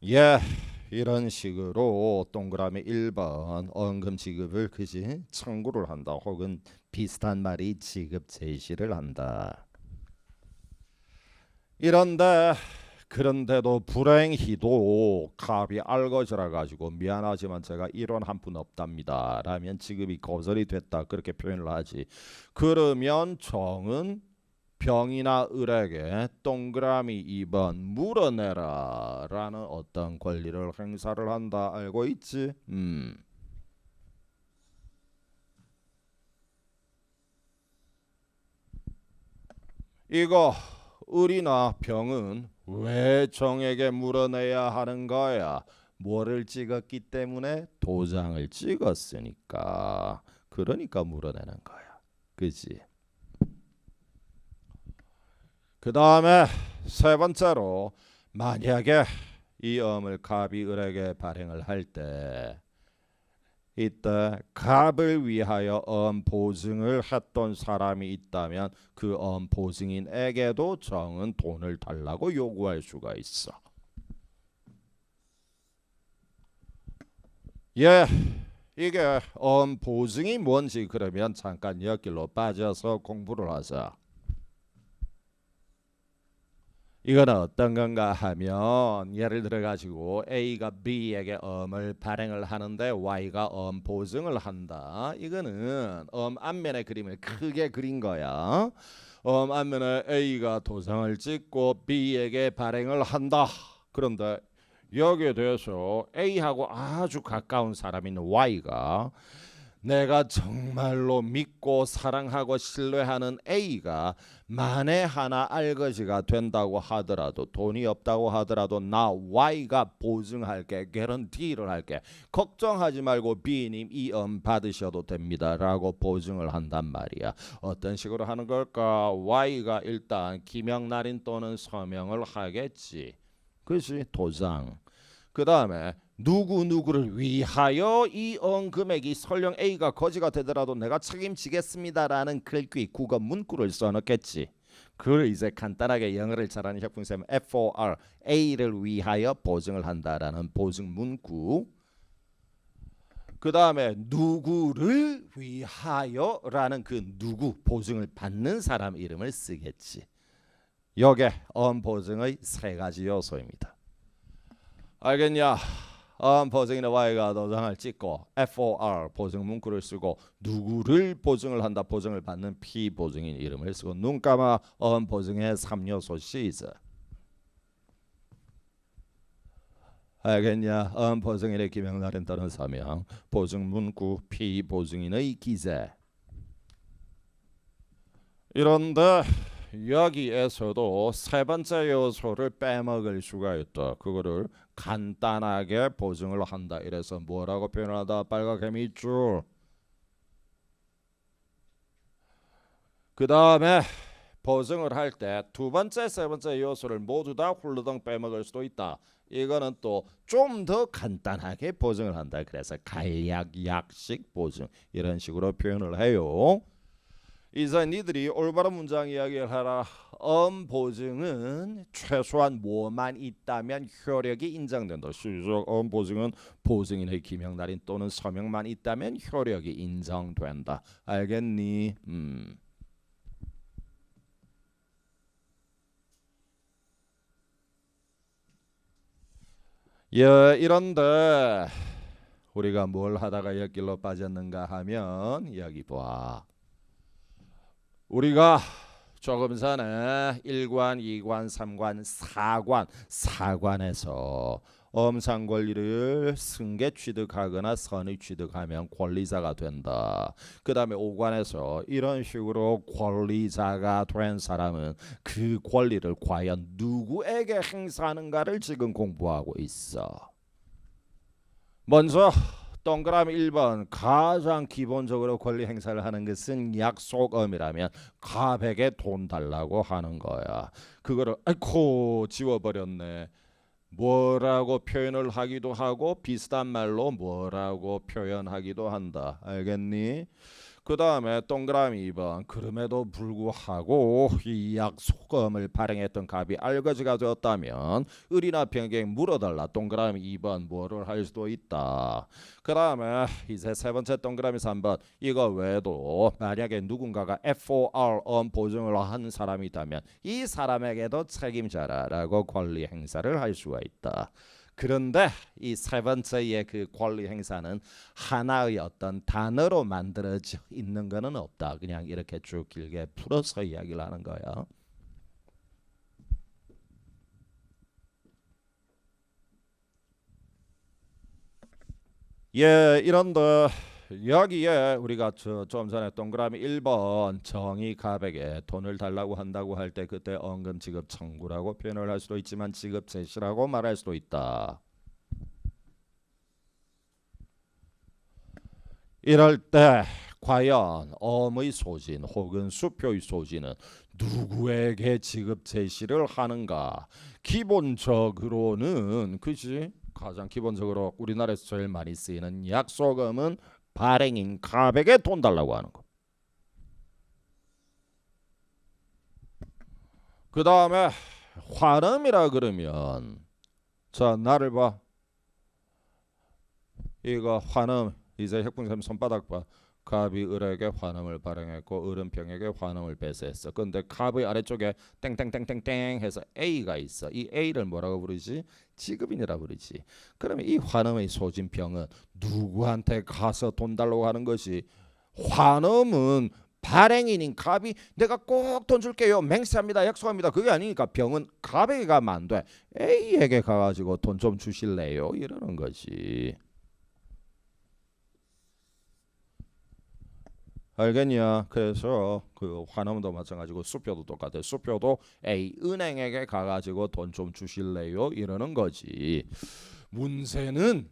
예, 이런 식으로 동그라미 1번 언금 지급을 그지 청구를 한다. 혹은 비슷한 말이 지급 제시를 한다. 그런데도 불행히도 갑이 알거지라 가지고 미안하지만 제가 이론 한 푼 없답니다 라면 지급이 거절이 됐다 그렇게 표현을 하지. 그러면 정은 병이나 을에게 동그라미 2번 물어내라 라는 어떤 권리를 행사를 한다. 알고 있지? 이거 을이나 병은 왜 정에게 물어내야 하는 거야? 뭐를 찍었기 때문에? 도장을 찍었으니까. 그러니까 물어내는 거야. 그지? 그 다음에 세 번째로 만약에 이 엄을 갑이 을에게 발행을 할 때 이때 갑을 위하여 엄 보증을 했던 사람이 있다면 그 엄 보증인에게도 정은 돈을 달라고 요구할 수가 있어. 예, 이게 엄 보증이 뭔지 그러면 잠깐 여기로 빠져서 공부를 하자. 이거는 어떤 건가 하면 예를 들어 가지고 A가 B에게 엄을 발행을 하는데 Y가 엄 보증을 한다. 이거는 엄 앞면의 그림을 크게 그린 거야. 엄 앞면에 A가 도장을 찍고 B에게 발행을 한다. 그런데 여기에 대해서 A하고 아주 가까운 사람인 Y가 내가 정말로 믿고 사랑하고 신뢰하는 A가 만에 하나 알거지가 된다고 하더라도, 돈이 없다고 하더라도 나 Y가 보증할게, 개런티를 할게, 걱정하지 말고 B님 이 받으셔도 됩니다 라고 보증을 한단 말이야. 어떤 식으로 하는 걸까? Y가 일단 기명날인 또는 서명을 하겠지. 그렇지? 도장. 그 다음에 누구누구를 위하여 이 금액이 설령 A가 거지가 되더라도 내가 책임지겠습니다라는 글귀 국어 문구를 써넣겠지. 그걸 이제 간단하게 영어를 잘하는 협동사면 FOR, A를 위하여 보증을 한다라는 보증 문구. 그 다음에 누구를 위하여라는 그 누구, 보증을 받는 사람 이름을 쓰겠지. 이게 보증의 세 가지 요소입니다. 알겠냐? 보증인의 Y가 도장을 찍고 FOR 보증 문구를 쓰고 누구를 보증을 한다, 보증을 받는 P 보증인 이름을 쓰고 눈 감아 보증의 3요소 시즈. 알겠냐? 보증인의 기명날인 또는 서명, 보증 문구, P 보증인의 기재. 이런데 여기에서도 세 번째 요소를 빼먹을 수가 있다. 그거를 간단하게 보증을 한다. 이래서 뭐라고 표현하다? 빨갛게 밑줄. 그 다음에 보증을 할 때 두 번째, 세 번째 요소를 모두 다 훌르덩 빼먹을 수도 있다. 이거는 또 좀 더 간단하게 보증을 한다. 그래서 간략, 약식 보증 이런 식으로 표현을 해요. 이제 니들이 올바른 문장 이야기를 하라. 보증은 최소한 뭐만 있다면 효력이 인정된다. 시작. 보증은 보증인의 기명날인 또는 서명만 있다면 효력이 인정된다. 알겠니? 예, 이런데 우리가 뭘 하다가 옆길로 빠졌는가 하면 여기 봐. 우리가 조금 전에 1관, 2관, 3관, 4관에서 엄상 권리를 승계 취득하거나 선의 취득하면 권리자가 된다. 그 다음에 5관에서 이런 식으로 권리자가 된 사람은 그 권리를 과연 누구에게 행사하는가를 지금 공부하고 있어. 먼저 동그라미 1번, 가장 기본적으로 권리 행사를 하는 것은 약속음이라면 갑에게 돈 달라고 하는 거야. 그거를 아이고 지워버렸네. 뭐라고 표현을 하기도 하고 비슷한 말로 뭐라고 표현하기도 한다. 알겠니? 그 다음에 동그라미 2번, 그럼에도 불구하고 이 약속음을 발행했던 갑이 알거지가 되었다면 을이나 병객 물어달라. 동그라미 2번 뭐를 할 수도 있다. 그 다음에 이제 세 번째 동그라미 3번, 이거 외에도 만약에 누군가가 FOR 보증을 한 사람이 있다면 이 사람에게도 책임져라라고 권리 행사를 할 수가 있다. 그런데 이 세 번째의 그 권리 행사는 하나의 어떤 단어로 만들어져 있는 것은 없다. 그냥 이렇게 쭉 길게 풀어서 이야기를 하는 거야. 예, 이런데 여기에 우리가 좀 전에 동그라미 1번 정의 갑에게 돈을 달라고 한다고 할 때 그때 언금 지급 청구라고 표현을 할 수도 있지만 지급 제시라고 말할 수도 있다. 이럴 때 과연 엄의 소진 혹은 수표의 소진은 누구에게 지급 제시를 하는가? 기본적으로는 그지? 가장 기본적으로 우리나라에서 제일 많이 쓰이는 약속음은 발행인 갑에게 돈 달라고 하는 거. 그 다음에 환음이라 그러면 자 나를 봐. 이거 환음 이제 협동사님 손바닥 봐. 갑이 을에게 환음을 발행했고 을은 병에게 환음을 배세했어. 근데 갑의 아래쪽에 땡땡땡땡땡 해서 A가 있어. 이 A를 뭐라고 부르지? 지급인이라 부르지. 그러면 이 환음의 소진 병은 누구한테 가서 돈 달라고 하는 것이? 환음은 발행인인 갑이 내가 꼭 돈 줄게요. 맹세합니다. 약속합니다. 그게 아니니까 병은 갑에게 가면 안 돼. A에게 가가지고 돈 좀 주실래요? 이러는 거지. 알겠냐? 그래서 그 환음도 마찬가지고 수표도 똑같아. 수표도 A 은행에게 가가지고 돈 좀 주실래요? 이러는 거지. 문제는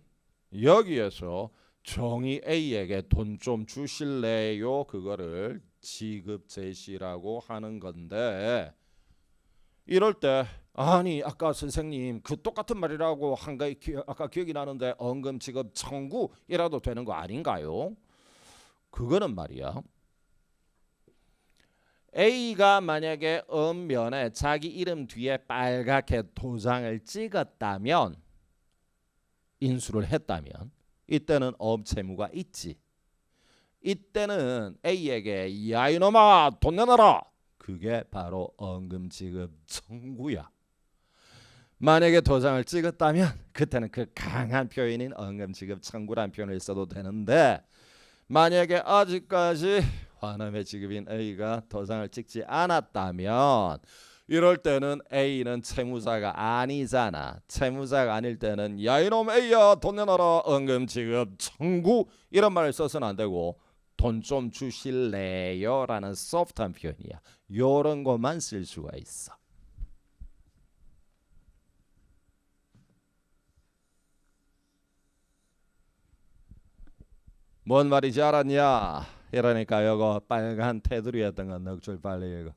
여기에서 정의 A에게 돈 좀 주실래요? 그거를 지급 제시라고 하는 건데 이럴 때 아니 아까 선생님 그 똑같은 말이라고 한 거 아까 기억이 나는데 언금 지급 청구이라도 되는 거 아닌가요? 그거는 말이야. A가 만약에 읍면에 자기 이름 뒤에 빨갛게 도장을 찍었다면 인수를 했다면 이때는 업채무가 있지. 이때는 A에게 야 이놈아 돈 내놔라. 그게 바로 언금지급 청구야. 만약에 도장을 찍었다면 그때는 그 강한 표현인 언금지급 청구란 표현을 써도 되는데 만약에 아직까지 환음의 지급인 A가 도장을 찍지 않았다면 이럴 때는 A는 채무자가 아니잖아. 채무자가 아닐 때는 야 이놈 A야 돈 내놔라 언금지급 청구 이런 말을 써서는 안 되고 돈 좀 주실래요? 라는 소프트한 표현이야. 요런 것만 쓸 수가 있어. 뭔 말인지 알았냐? 이러니까 요거 빨간 테두리였던 건 넉줄 빨리 이거.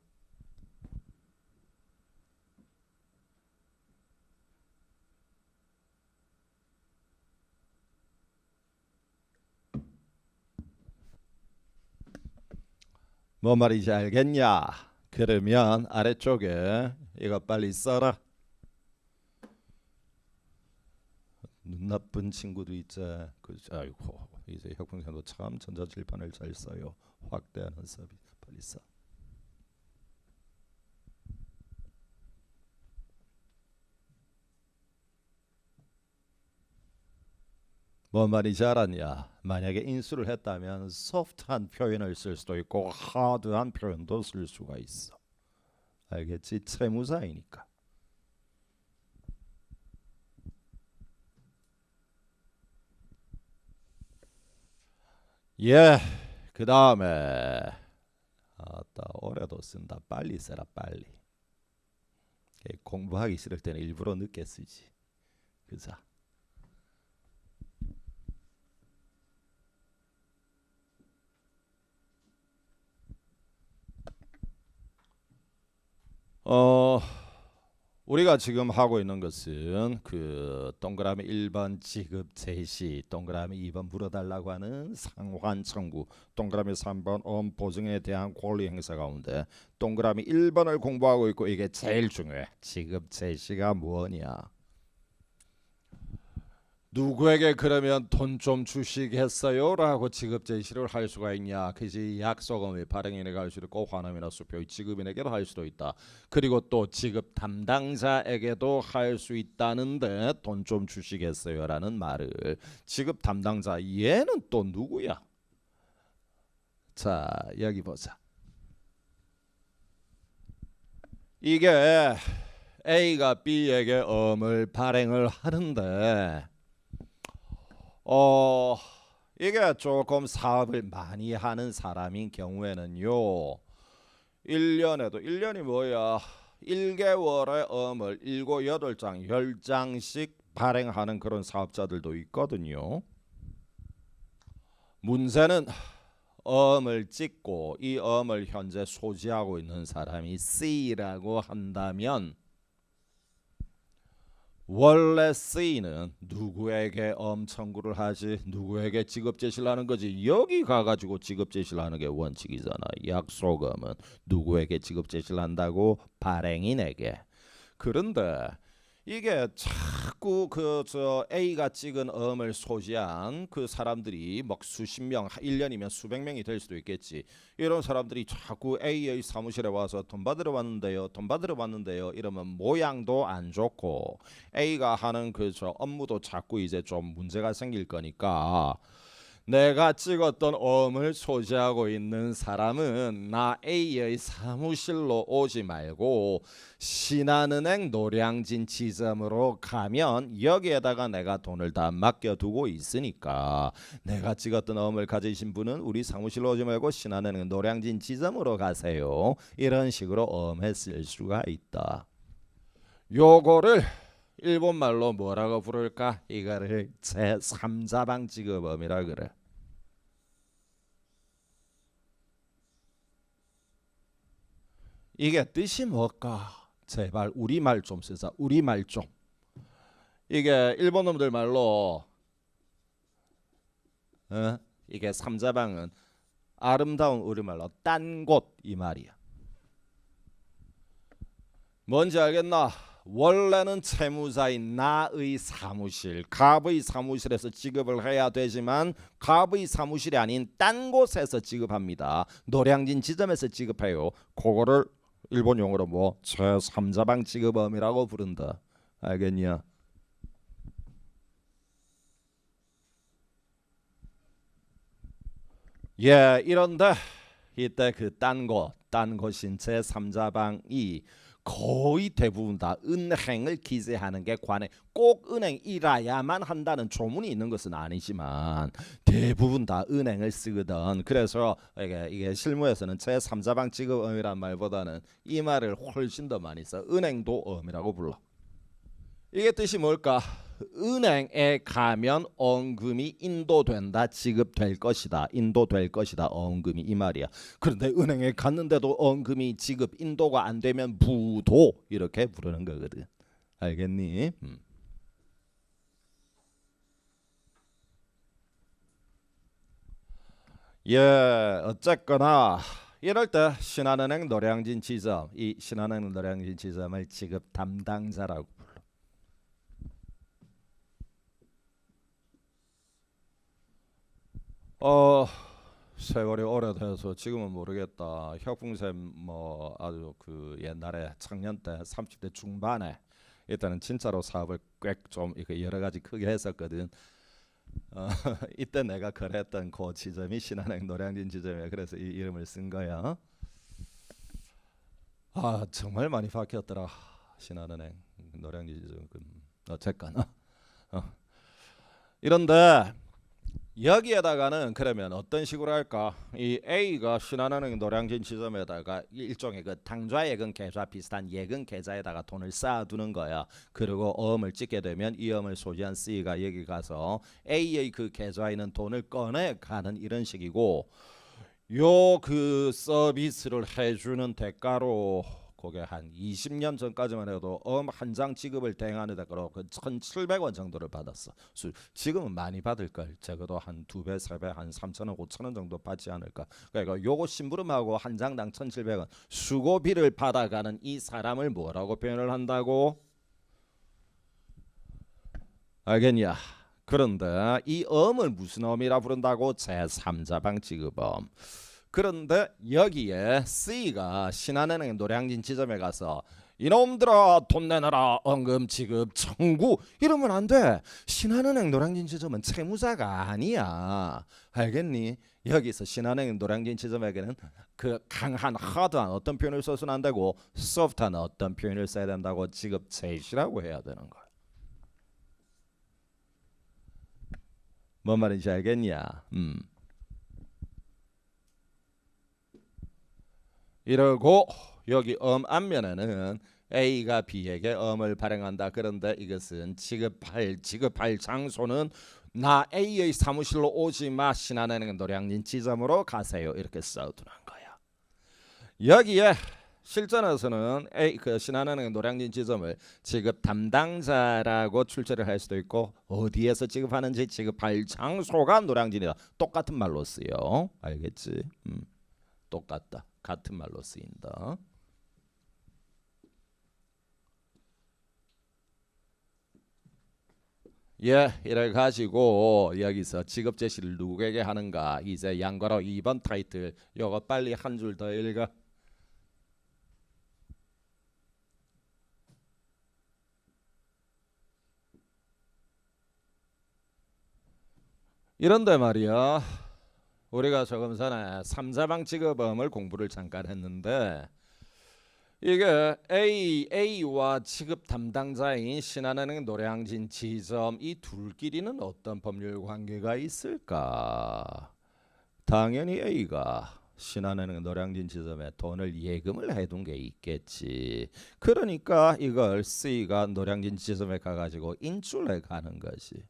뭔 말인지 알겠냐? 그러면 아래쪽에 이거 빨리 써라. 눈 나쁜 친구도 있지. 아이고 이제 혁풍선도 참 전자칠판을 잘 써요. 확대하는 서비스 빨리 써. 뭔 말인지 알았냐? 만약에 인수를 했다면 소프트한 표현을 쓸 수도 있고 하드한 표현도 쓸 수가 있어. 알겠지? 채무자이니까. 예, 그 다음에 아따 오래도 쓴다. 빨리 써라 빨리. 공부하기 싫을 때는 일부러 늦게 쓰지. 그자. 우리가 지금 하고 있는 것은 그 동그라미 1번 지급 제시, 동그라미 2번 물어달라고 하는 상환 청구, 동그라미 3번 보증에 대한 권리 행사 가운데 동그라미 1번을 공부하고 있고 이게 제일 중요해. 지급 제시가 뭐냐? 누구에게 그러면 돈 좀 주시겠어요? 라고 지급 제시를 할 수가 있냐? 그지 약속금의 발행인에게 할 수도 있고 환음이나 수표 지급인에게도 할 수도 있다. 그리고 또 지급 담당자에게도 할 수 있다는데 돈 좀 주시겠어요? 라는 말을 지급 담당자 얘는 또 누구야? 자 여기 보자. 이게 A가 B에게 엄을 발행을 하는데 이게 조금 사업을 많이 하는 사람인 경우에는요 1년이 뭐야 1개월에 엄을 7, 8장 10장씩 발행하는 그런 사업자들도 있거든요. 문제는 엄을 찍고 이 엄을 현재 소지하고 있는 사람이 C라고 한다면 원래 C는 누구에게 엄 청구를 하지? 누구에게 지급 제시를 하는 거지? 여기 가가지고 지급 제시를 하는 게 원칙이잖아. 약속음은 누구에게 지급 제시를 한다고? 발행인에게. 그런데 이게 자꾸 A가 찍은 엄을 소지한 그 사람들이 막 수십 명, 1년이면 수백 명이 될 수도 있겠지. 이런 사람들이 자꾸 A의 사무실에 와서 돈 받으러 왔는데요. 이러면 모양도 안 좋고 A가 하는 업무도 자꾸 이제 좀 문제가 생길 거니까 내가 찍었던 엄을 소지하고 있는 사람은 나 A의 사무실로 오지 말고 신한은행 노량진 지점으로 가면 여기에다가 내가 돈을 다 맡겨두고 있으니까 내가 찍었던 엄을 가지신 분은 우리 사무실로 오지 말고 신한은행 노량진 지점으로 가세요. 이런 식으로 엄에 쓸 수가 있다. 요거를 일본 말로 뭐라고 부를까? 이거를 제3자방 지급엄이라 그래. 이게 뜻이 뭘까? 제발 우리말 좀 쓰자. 우리말 좀. 이게 일본 놈들 말로 이게 삼자방은 아름다운 우리말로 딴 곳 이 말이야. 뭔지 알겠나? 원래는 채무자인 나의 사무실, 갑의 사무실에서 지급을 해야 되지만 갑의 사무실이 아닌 딴 곳에서 지급합니다. 노량진 지점에서 지급해요. 그거를 일본 용어로 뭐 제3자방 지급엄이라고 부른다. 알겠냐? 예, 이런데 이때 그 딴 곳인 제3자방이 거의 대부분 다 은행을 기재하는 게 관해 꼭 은행이라야만 한다는 조문이 있는 것은 아니지만 대부분 다 은행을 쓰거든. 그래서 이게 실무에서는 제3자방 지급엄이란 말보다는 이 말을 훨씬 더 많이 써. 은행도 엄이라고 불러. 이게 뜻이 뭘까? 은행에 가면 언금이 인도된다, 지급될 것이다, 인도될 것이다, 언금이 이 말이야. 그런데 은행에 갔는데도 언금이 지급 인도가 안 되면 부도 이렇게 부르는 거거든. 알겠니? 예, 어쨌거나 이럴 때 신한은행 노량진 지점, 이 신한은행 노량진 지점을 지급 담당자라고 불러. 세월이 오래돼서 지금은 모르겠다. 혁풍샘 뭐 아주 그 옛날에 청년 때 30대 중반에 이때는 진짜로 사업을 꽤 좀 여러 가지 크게 했었거든. 이때 내가 거래했던 그 지점이 신한은행 노량진 지점이야. 그래서 이 이름을 쓴 거야. 아 정말 많이 바뀌었더라. 신한은행 노량진 지점. 어쨌거나 이런데 여기에다가는 그러면 어떤 식으로 할까? 이 A가 신한은행 노량진 지점에다가 일종의 그 당좌예금 계좌 비슷한 예금 계좌에다가 돈을 쌓아두는 거야. 그리고 어음을 찍게 되면 이 어음을 소지한 C가 여기 가서 A의 그 계좌에 있는 돈을 꺼내 가는 이런 식이고, 요 그 서비스를 해주는 대가로 그게 한 20년 전까지만 해도 한 장 지급을 대행하는 데가로 그 1,700원 정도를 받았어. 지금은 많이 받을 걸. 적어도 한 2배, 3배, 한 3,000원, 5,000원 정도 받지 않을까. 그러니까 요거 심부름하고 한 장당 1,700원 수고비를 받아가는 이 사람을 뭐라고 표현을 한다고? 알겠냐? 그런데 이 엄을 무슨 엄이라 부른다고? 제3자방 지급엄. 그런데 여기에 C가 신한은행 노량진 지점에 가서 이놈들아 돈 내놔라 언금 지급 청구 이러면 안 돼. 신한은행 노량진 지점은 채무자가 아니야. 알겠니? 여기서 신한은행 노량진 지점에게는 그 강한 하드한 어떤 표현을 써서는 안 되고 소프트한 어떤 표현을 써야 된다고? 지급 제시라고 해야 되는 거야. 뭔 말인지 알겠냐? 이러고 여기 앞면에는 A가 B에게 엄을 발행한다. 그런데 이것은 지급할 장소는 나 A의 사무실로 오지 마. 신한은행 노량진 지점으로 가세요. 이렇게 써두는 거야. 여기에 실전에서는 그 신한은행 노량진 지점을 지급 담당자라고 출제를 할 수도 있고 어디에서 지급하는지 지급할 장소가 노량진이다. 똑같은 말로 쓰여. 알겠지? 똑같다. 같은 말로 쓰인다. 예, 이래 가지고 여기서 지급 제시를 누구에게 하는가? 이제 양괄호 2번 타이틀 요거 빨리 한 줄 더 읽어. 이런데 말이야, 우리가 조금 전에 삼자방 지급음을 공부를 잠깐 했는데, 이게 A와 지급 담당자인 신한은행 노량진 지점 이 둘끼리는 어떤 법률 관계가 있을까? 당연히 A가 신한은행 노량진 지점에 돈을 예금을 해둔 게 있겠지. 그러니까 이걸 C가 노량진 지점에 가가지고 인출해 가는 거지.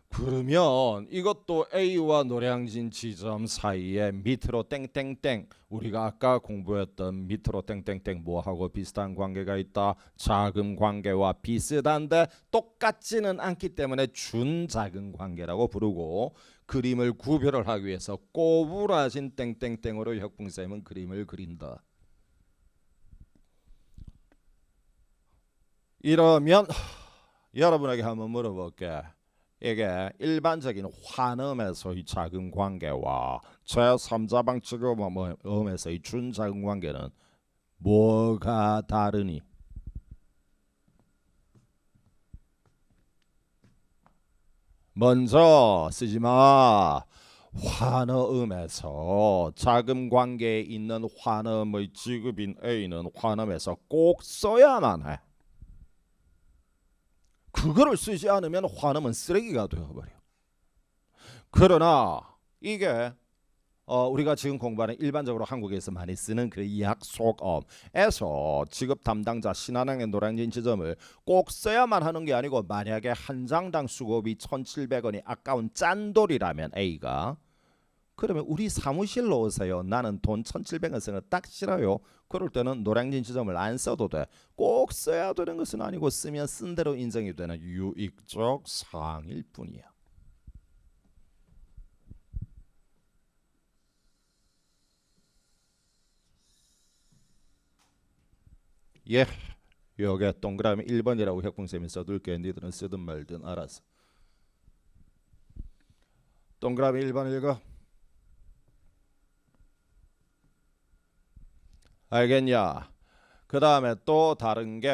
그러면 이것도 A와 노량진 지점 사이에 밑으로 땡땡땡, 우리가 아까 공부했던 밑으로 땡땡땡 뭐하고 비슷한 관계가 있다? 자금 관계와 비슷한데 똑같지는 않기 때문에 준자금 관계라고 부르고, 그림을 구별을 하기 위해서 꼬부라진 땡땡땡으로 혁풍쌤은 그림을 그린다. 이러면 여러분에게 한번 물어볼게. 이게 일반적인 환음에서의 자금 관계와 제3자방 지급음에서의 준자금 관계는 뭐가 다르니? 먼저 쓰지마. 환음에서 자금 관계에 있는 환음의 지급인 A는 환음에서 꼭 써야만 해. 그거를 쓰지 않으면 환음은 쓰레기가 되어버려. 그러나 이게 우리가 지금 공부하는 일반적으로 한국에서 많이 쓰는 그 약속음에서 지급 담당자 신한은행 노량진 지점을 꼭 써야만 하는 게 아니고, 만약에 한 장당 수고비 1,700원이 아까운 짠돌이라면 A가, 그러면 우리 사무실로 오세요. 나는 돈 1,700원 쓰는 거 딱 싫어요. 그럴 때는 노량진 지점을 안 써도 돼. 꼭 써야 되는 것은 아니고, 쓰면 쓴 대로 인정이 되는 유익적 사항일 뿐이야. 예, 여기에 동그라미 1번이라고 혁풍쌤이 써둘게. 니들은 쓰든 말든 알아서. 동그라미 1번 읽어. 알겠냐? 그 다음에 또 다른 게,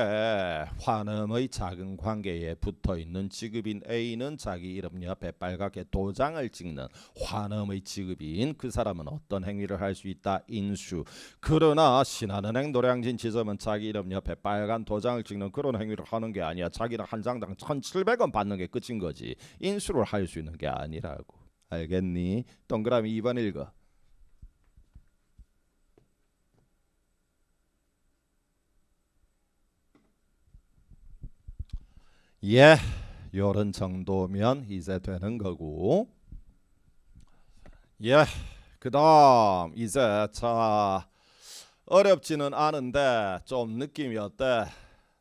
환음의 자금 관계에 붙어있는 지급인 A는 자기 이름 옆에 빨갛게 도장을 찍는 환음의 지급인 그 사람은 어떤 행위를 할 수 있다? 인수. 그러나 신한은행 노량진 지점은 자기 이름 옆에 빨간 도장을 찍는 그런 행위를 하는 게 아니야. 자기는 한 장당 1,700원 받는 게 끝인 거지. 인수를 할 수 있는 게 아니라고. 알겠니? 동그라미 2번 읽어. 예, 요런 정도면 이제 되는 거고. 예, 그 다음 이제 자, 어렵지는 않은데 좀 느낌이 어때?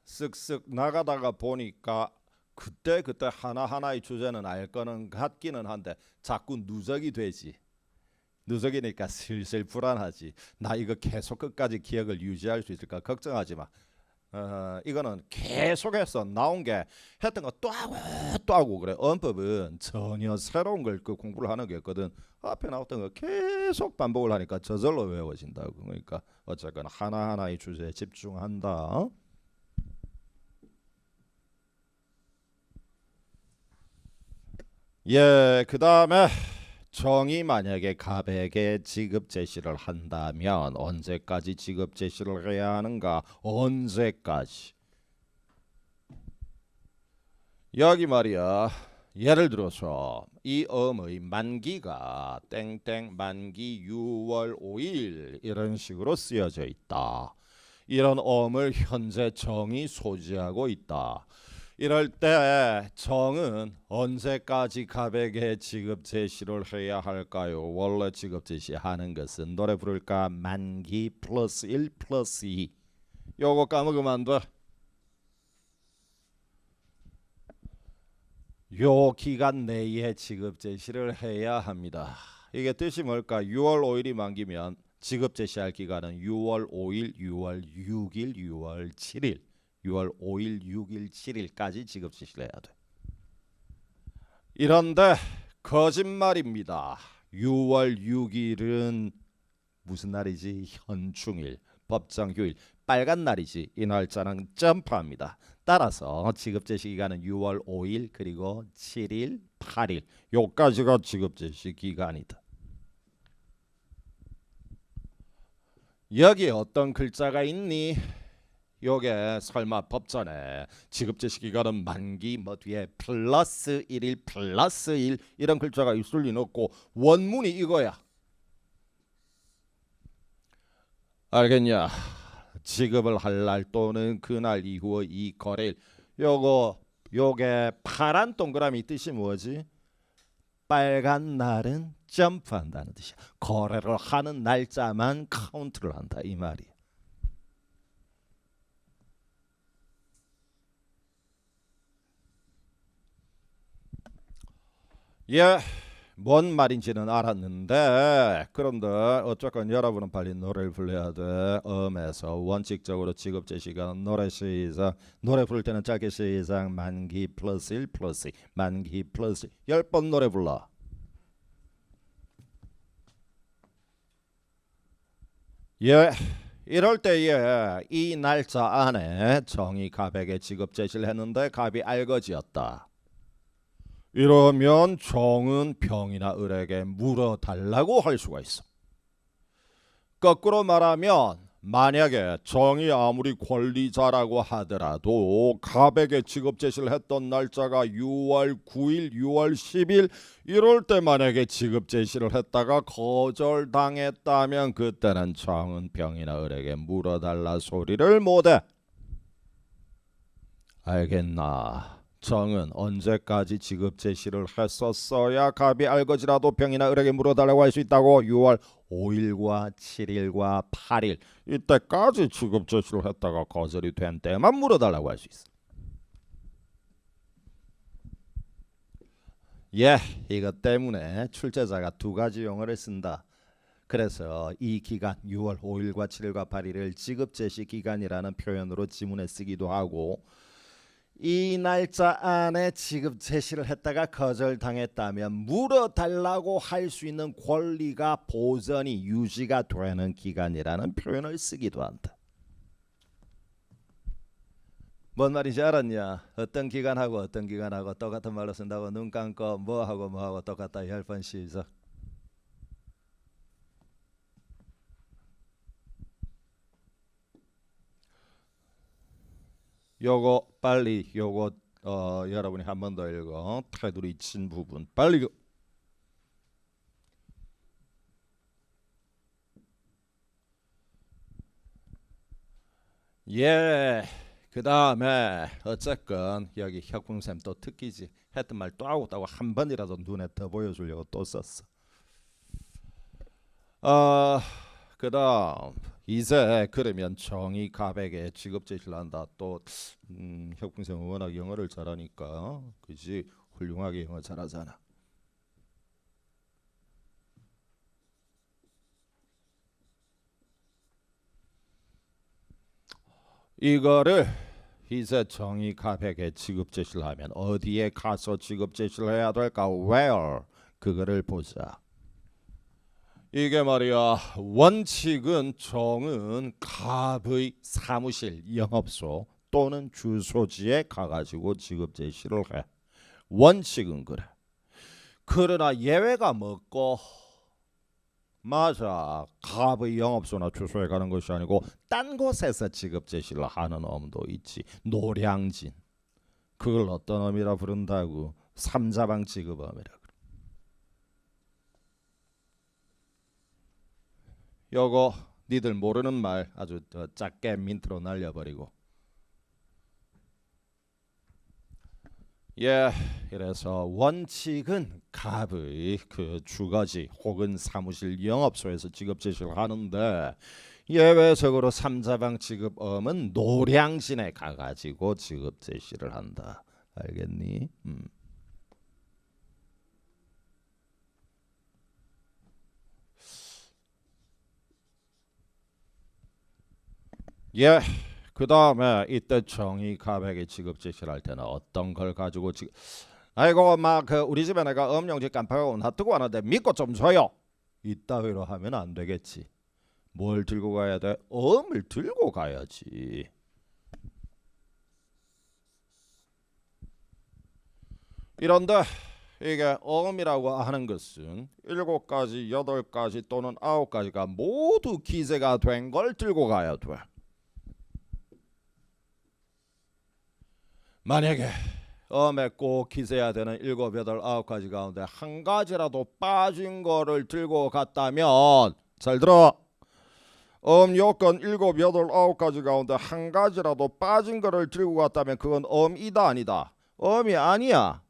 쓱쓱 나가다가 보니까 그때 하나하나의 주제는 알 거는 같기는 한데 자꾸 누적이 되지. 누적이니까 슬슬 불안하지. 나 이거 계속 끝까지 기억을 유지할 수 있을까 걱정하지 마. 이거는 계속해서 나온 게 했던 거 또 하고 그래. 언법은 전혀 새로운 걸 공부를 하는 게 없거든. 앞에 나왔던 거 계속 반복을 하니까 저절로 외워진다고. 그러니까 어쨌거나 하나하나의 주제에 집중한다. 예, 그 다음에 정이 만약에 갑에게 지급 제시를 한다면 언제까지 지급 제시를 해야 하는가? 언제까지? 여기 말이야. 예를 들어서 이 음의 만기가 땡땡 만기 6월 5일 이런 식으로 쓰여져 있다. 이런 음을 현재 정이 소지하고 있다. 이럴 때 정은 언제까지 갑에게 지급 제시를 해야 할까요? 원래 지급 제시하는 것은 노래 부를까? 만기 플러스 1 플러스 2. 요거 까먹으면 안 돼. 요 기간 내에 지급 제시를 해야 합니다. 이게 뜻이 뭘까? 6월 5일이 만기면 지급 제시할 기간은 6월 5일, 6월 6일, 6월 7일. 6월 5일, 6일, 7일까지 지급 제시를 해야 돼. 이런데 거짓말입니다. 6월 6일은 무슨 날이지? 현충일. 법정 휴일 빨간 날이지 이 날짜는 점프합니다. 따라서 지급 제시 기간은 6월 5일 그리고 7일, 8일 요까지가 지급 제시 기간이다. 여기 어떤 글자가 있니? 요게 설마 법전에 지급 제시 기간은 만기 뭐 뒤에 플러스 1일 플러스 1 이런 글자가 있을 리는 없고 원문이 이거야. 알겠냐? 지급을 할 날 또는 그날 이후 이 거래일 요게 파란 동그라미 뜻이 뭐지? 빨간 날은 점프한다는 뜻이야. 거래를 하는 날짜만 카운트를 한다 이 말이야. 예, 뭔 말인지는 알았는데 그런데 어쨌건 여러분은 빨리 노래를 불러야 돼. 음에서 원칙적으로 지급 제시간 노래 시작. 노래 부를 때는 짧게 시작. 만기 플러스 1 플러스 2 만기 플러스 10번 노래 불러. 예, 이럴 때에 이 날짜 안에 정이 갑에게 지급 제시를 했는데 갑이 알거지였다. 이러면 정은 병이나 을에게 물어달라고 할 수가 있어. 거꾸로 말하면 만약에 정이 아무리 권리자라고 하더라도 갑에게 지급 제시를 했던 날짜가 6월 9일, 6월 10일 이럴 때 만약에 지급 제시를 했다가 거절당했다면 그때는 정은 병이나 을에게 물어달라 소리를 못해. 알겠나? 정은 언제까지 지급 제시를 했었어야 갑이 알거지라도 병이나 을에게 물어달라고 할 수 있다고? 6월 5일과 7일과 8일 이때까지 지급 제시를 했다가 거절이 된 때만 물어달라고 할 수 있어. 예, 이것 때문에 출제자가 두 가지 용어를 쓴다. 그래서 이 기간 6월 5일과 7일과 8일을 지급 제시 기간이라는 표현으로 지문에 쓰기도 하고 이 날짜 안에 지급 제시를 했다가 거절당했다면 물어달라고 할 수 있는 권리가 보전이 유지가 되는 기간이라는 표현을 쓰기도 한다. 뭔 말인지 알았냐? 어떤 기간하고 어떤 기간하고 똑같은 말로 쓴다고 눈 감고 뭐하고 똑같다 10번 시작. 요거 빨리 요거 여러분이 한 번 더 읽어. 테두리 친 부분 빨리 읽어. 예. 그 다음에 어쨌건 여기 혁풍쌤 또 특기지. 했던 말 또 하고 또 한 번이라도 눈에 더 보여주려고 또 썼어. 그 다음 이제 그러면 정의 갑에게 지급 제시를 한다. 또 혁풍쌤은 워낙 영어를 잘하니까 그지 훌륭하게 영어 잘하잖아. 이거를 이제 정의 갑에게 지급 제시를 하면 어디에 가서 지급 제시를 해야 될까? Where 그거를 보자. 이게 말이야 원칙은 정은 갑의 사무실 영업소 또는 주소지에 가가지고 지급 제시를 해. 원칙은 그래. 그러나 예외가 뭐고? 맞아. 갑의 영업소나 주소에 가는 것이 아니고 딴 곳에서 지급 제시를 하는 엄도 있지. 노량진. 그걸 어떤 엄이라 부른다고? 삼자방 지급엄이라 그래. 요거 니들 모르는 말 아주 작게 민트로 날려버리고. 예, 그래서 원칙은 갑의 그 주거지 혹은 사무실 영업소에서 지급 제시를 하는데 예외적으로 삼자방 지급엄은 노량진에 가가지고 지급 제시를 한다. 알겠니? 예. 그 다음에 이때 정의 갑에게 지급 제시를 할 때는 어떤 걸 가지고 아이고 막 그 우리 집에 내가 음용지 깜빡하고 놔두고 왔는데 믿고 좀 줘요. 이따위로 하면 안 되겠지. 뭘 들고 가야 돼? 어음을 들고 가야지. 이런데 이게 어음이라고 하는 것은 7가지, 8가지 또는 9가지가 모두 기재가 된 걸 들고 가야 돼. 만약에 어음에 꼭 기재해야 되는 7, 8, 9가지 가운데 한 가지라도 빠진 거를 들고 갔다면, 잘 들어, 어음 요건 7, 8, 9가지 가운데 한 가지라도 빠진 거를 들고 갔다면 그건 어음이다 아니다? 어음이 아니야.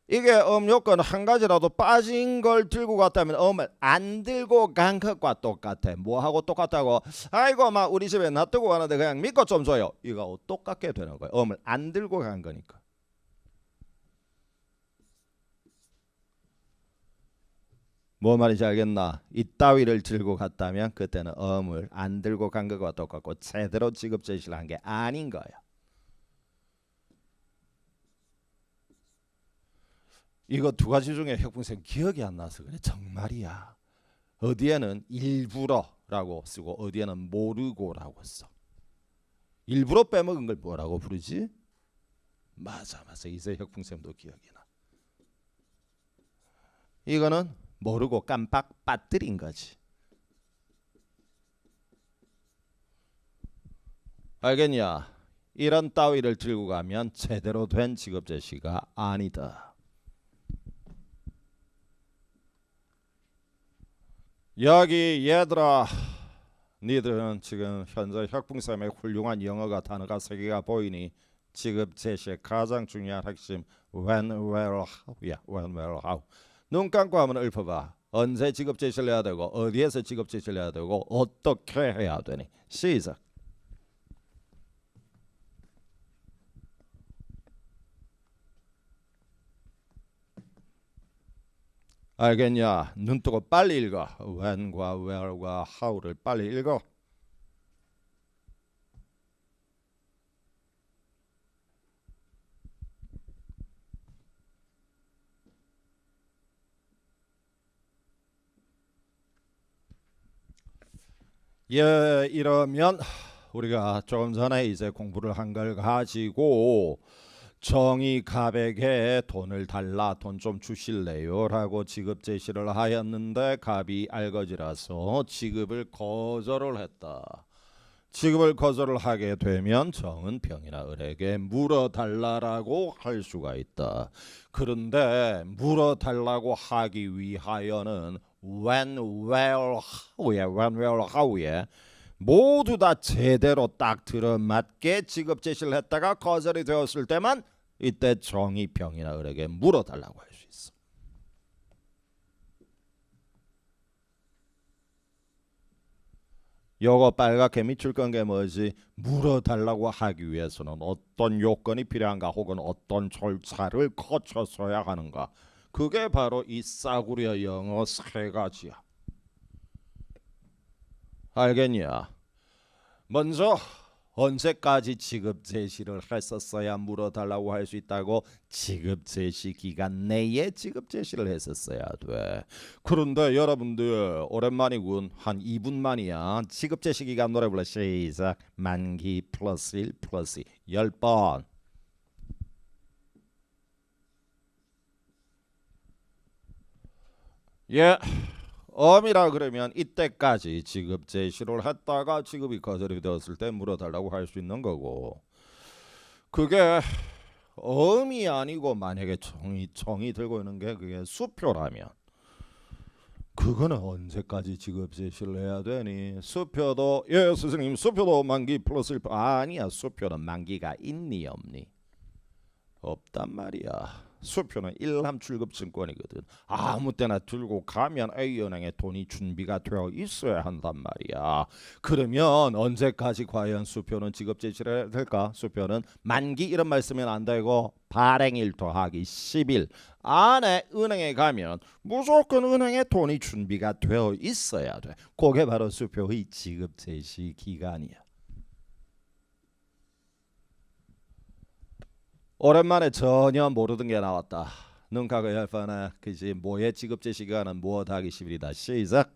이게 어음 요건 한 가지라도 빠진 걸 들고 갔다면 어음을 안 들고 간 것과 똑같아. 뭐하고 똑같다고? 아이고 막 우리 집에 놔두고 가는데 그냥 믿고 좀 줘요. 이거 똑같게 되는 거예요. 어음을 안 들고 간 거니까. 뭐 말인지 알겠나? 이따위를 들고 갔다면 그때는 어음을 안 들고 간 것과 똑같고 제대로 지급 제시를 한 게 아닌 거야. 이거 두 가지 중에 혁풍쌤 기억이 안 나서 그래. 정말이야. 어디에는 일부러라고 쓰고 어디에는 모르고라고 써. 일부러 빼먹은 걸 뭐라고 부르지? 맞아. 이제 혁풍쌤도 기억이 나. 이거는 모르고 깜빡 빠뜨린 거지. 알겠냐? 이런 따위를 들고 가면 제대로 된 지급 제시가 아니다. 여기 얘들아, 니들은 지금 현재 혁풍쌤의 훌륭한 영어가 단어가 3개가 보이니 지급 제시의 가장 중요한 핵심 when, where, how야. when, where, how. 눈 감고 한번 읊어봐. 언제 지급 제시를 해야 되고 어디에서 지급 제시를 해야 되고 어떻게 해야 되니. 시작. 알겠냐? 눈 뜨고 빨리 읽어. when과 where과 how를 빨리 읽어. 예, 이러면 우리가 조금 전에 이제 공부를 한 걸 가지고 정의 갑에게 돈을 달라, 돈 좀 주실래요? 라고 지급 제시를 하였는데 갑이 알거지라서 지급을 거절을 했다. 지급을 거절을 하게 되면 정은 병이나 을에게 물어달라고 할 수가 있다. 그런데 물어달라고 하기 위하여는 when, where, how에 모두 다 제대로 딱 들어맞게 지급 제시를 했다가 거절이 되었을 때만 이때 정이 병이나 을에게 물어달라고 할 수 있어. 요거 빨갛게 밑줄 건 게 뭐지? 물어달라고 하기 위해서는 어떤 요건이 필요한가 혹은 어떤 절차를 거쳐서야 하는가. 그게 바로 이 싸구려 영어 3가지야. 알겠냐? 먼저 언제까지 지급 제시를 했었어야 물어달라고 할 수 있다고? 지급 제시 기간 내에 지급 제시를 했었어야 돼. 그런데 여러분들 오랜만이군. 한 2분 만이야. 지급 제시 기간 노래 불러. 시작. 만기 플러스 1 플러스 2 10번. 예. 어음이라 그러면 이때까지 지급 제시를 했다가 지급이 거절이 되었을 때 물어달라고 할 수 있는 거고, 그게 어음이 아니고 만약에 정이 들고 있는 게 그게 수표라면 그거는 언제까지 지급 제시를 해야 되니? 수표도 예 선생님 수표도 만기 플러스 1 아니야. 수표는 만기가 있니 없니? 없단 말이야. 수표는 일람 출급 증권이거든. 아무 때나 들고 가면 A은행에 돈이 준비가 되어 있어야 한단 말이야. 그러면 언제까지 과연 수표는 지급 제시를 해야 될까? 수표는 만기 이런 말 쓰면 안 되고 발행일 더하기 10일 안에 은행에 가면 무조건 은행에 돈이 준비가 되어 있어야 돼. 그게 바로 수표의 지급 제시 기간이야. 오랜만에 전혀 모르던 게 나왔다. 눈 감고 10번에 그지. 뭐의 지급 제시기간은 무엇하기 10일이다. 시작.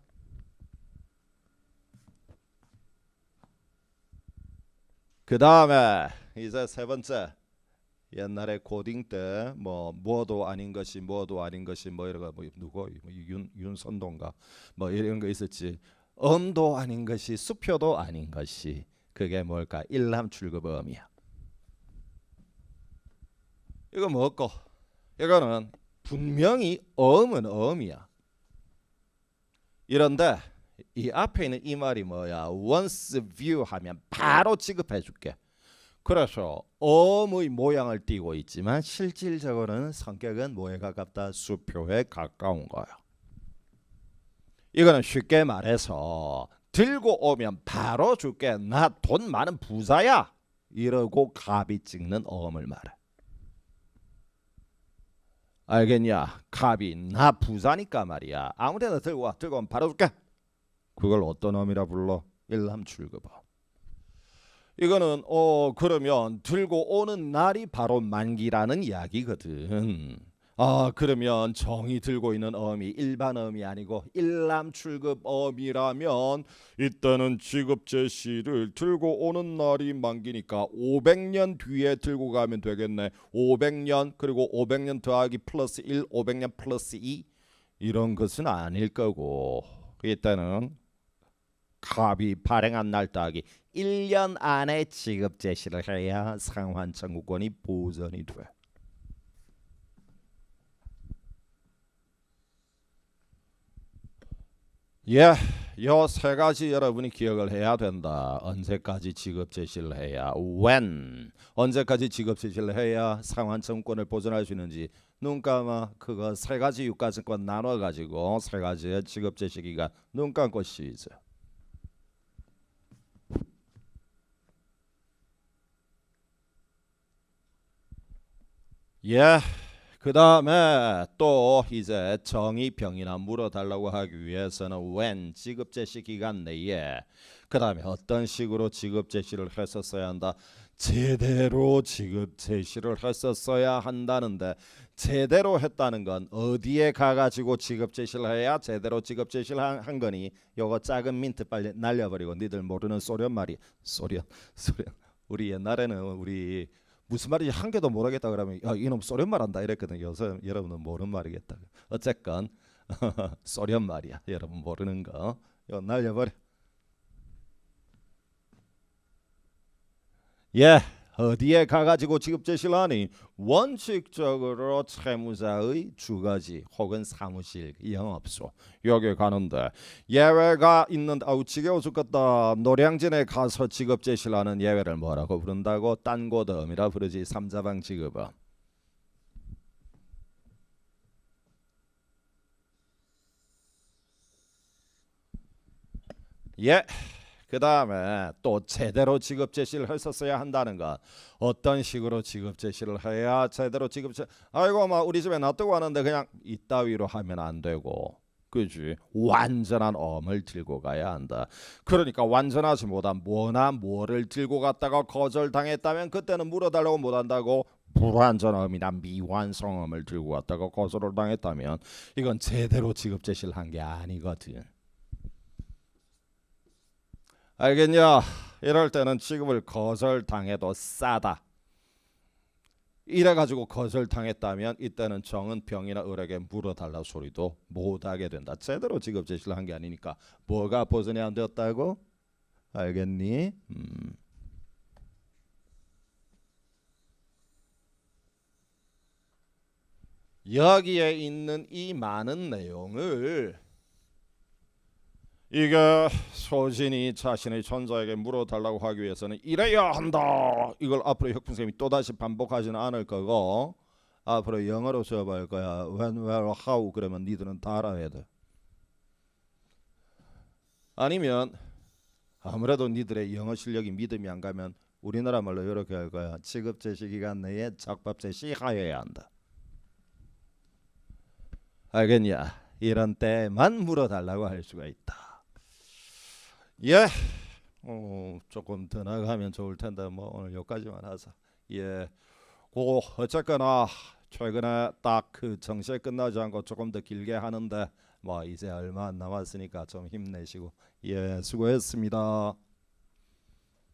그 다음에 이제 세 번째, 옛날에 고딩 때 뭐도 아닌 것이 뭐도 아닌 것이 뭐 이런 거뭐 누구 윤선동가 뭐 이런 거 있었지. 엄도 아닌 것이 수표도 아닌 것이 그게 뭘까? 일남출급음이야. 이거 뭐고? 이거는 분명히 음은 음이야. 이런데 이 앞에 있는 이 말이 뭐야? once view 하면 바로 지급해 줄게. 그래서 음의 모양을 띠고 있지만 실질적으로는 성격은 뭐에 가깝다? 수표에 가까운 거야. 이거는 쉽게 말해서 들고 오면 바로 줄게. 나 돈 많은 부자야. 이러고 갑이 찍는 음을 말해. 알겠냐? 갑이 나 부자니까 말이야. 아무데나 들고 와. 들고 오면 바로 줄게. 그걸 어떤 음이라 불러? 일남출급음. 이거는 그러면 들고 오는 날이 바로 만기라는 이야기거든. 그러면 정이 들고 있는 어미 일반 어미 아니고 일남출급 어미라면 이때는 지급 제시를 들고 오는 날이 만기니까 500년 뒤에 들고 가면 되겠네. 500년 그리고 500년 더하기 플러스 1, 500년 플러스 2 이런 것은 아닐 거고 이때는 갑이 발행한 날 더하기 1년 안에 지급 제시를 해야 상환 청구권이 보전이 돼. 요 세 가지 여러분이 기억을 해야 된다. 언제까지 지급 제시를 해야 when 언제까지 지급 제시를 해야 상환 청구권을 보전할 수 있는지 눈 감아 그거 세 가지 유가증권 나눠 가지고 세 가지의 지급 제시 기간 눈 감고 시작. 그 다음에 또 이제 정의병이나 물어달라고 하기 위해서는 when 지급 제시 기간 내에 그 다음에 어떤 식으로 지급 제시를 했었어야 한다. 제대로 지급 제시를 했었어야 한다는데 제대로 했다는 건 어디에 가가지고 지급 제시를 해야 제대로 지급 제시를 한 거니? 요거 작은 민트 빨리 날려버리고 니들 모르는 소련 말이 소련 우리 옛날에는 우리 무슨 말인지 한 개도 모르겠다 그러면 야 이놈 소련 말한다 이랬거든. 요새 여러분은 모르는 말이겠다. 어쨌건 소련 말이야. 여러분 모르는 거 이거 날려버려. 어디에 가가지고 지급 제시를 하니? 원칙적으로 채무자의 주거지 혹은 사무실 영업소 여기 가는데 예외가 있는데 지겨워 죽겠다. 노량진에 가서 지급 제시를 하는 예외를 뭐라고 부른다고? 딴고덤이라 부르지. 삼자방 지급은. 그 다음에 또 제대로 지급 제시를 했었어야 한다는 것. 어떤 식으로 지급 제시를 해야 제대로 지급 제시. 아이고 막 우리 집에 놔두고 왔는데 그냥 이따위로 하면 안 되고. 그지? 완전한 엄을 들고 가야 한다. 그러니까 완전하지 못한 뭐나 뭐를 들고 갔다가 거절당했다면 그때는 물어달라고 못한다고. 불완전엄이나 미완성엄을 들고 갔다가 거절을 당했다면 이건 제대로 지급 제시를 한 게 아니거든. 알겠냐? 이럴 때는 지급을 거절당해도 싸다. 이래가지고 거절당했다면 이때는 정은 병이나 을에게 물어달라 소리도 못하게 된다. 제대로 지급 제시를 한 게 아니니까 뭐가 보전이 안 되었다고? 알겠니? 여기에 있는 이 많은 내용을 이게 소진이 자신의 천자에게 물어달라고 하기 위해서는 이래야 한다. 이걸 앞으로 혁풍쌤이 또다시 반복하지는 않을 거고 앞으로 영어로 수업할 거야. when, where, how 그러면 니들은 다 알아야 돼. 아니면 아무래도 니들의 영어 실력이 믿음이 안 가면 우리나라 말로 이렇게 할 거야. 지급 제시 기간 내에 적법 제시하여야 한다. 알겠냐? 이런 때만 물어달라고 할 수가 있다. 조금 더 나가면 좋을 텐데 뭐 오늘 여기까지만 하자. 그거 어쨌거나 최근에 딱 그 정시에 끝나지 않고 조금 더 길게 하는데 뭐 이제 얼마 안 남았으니까 좀 힘내시고 수고했습니다.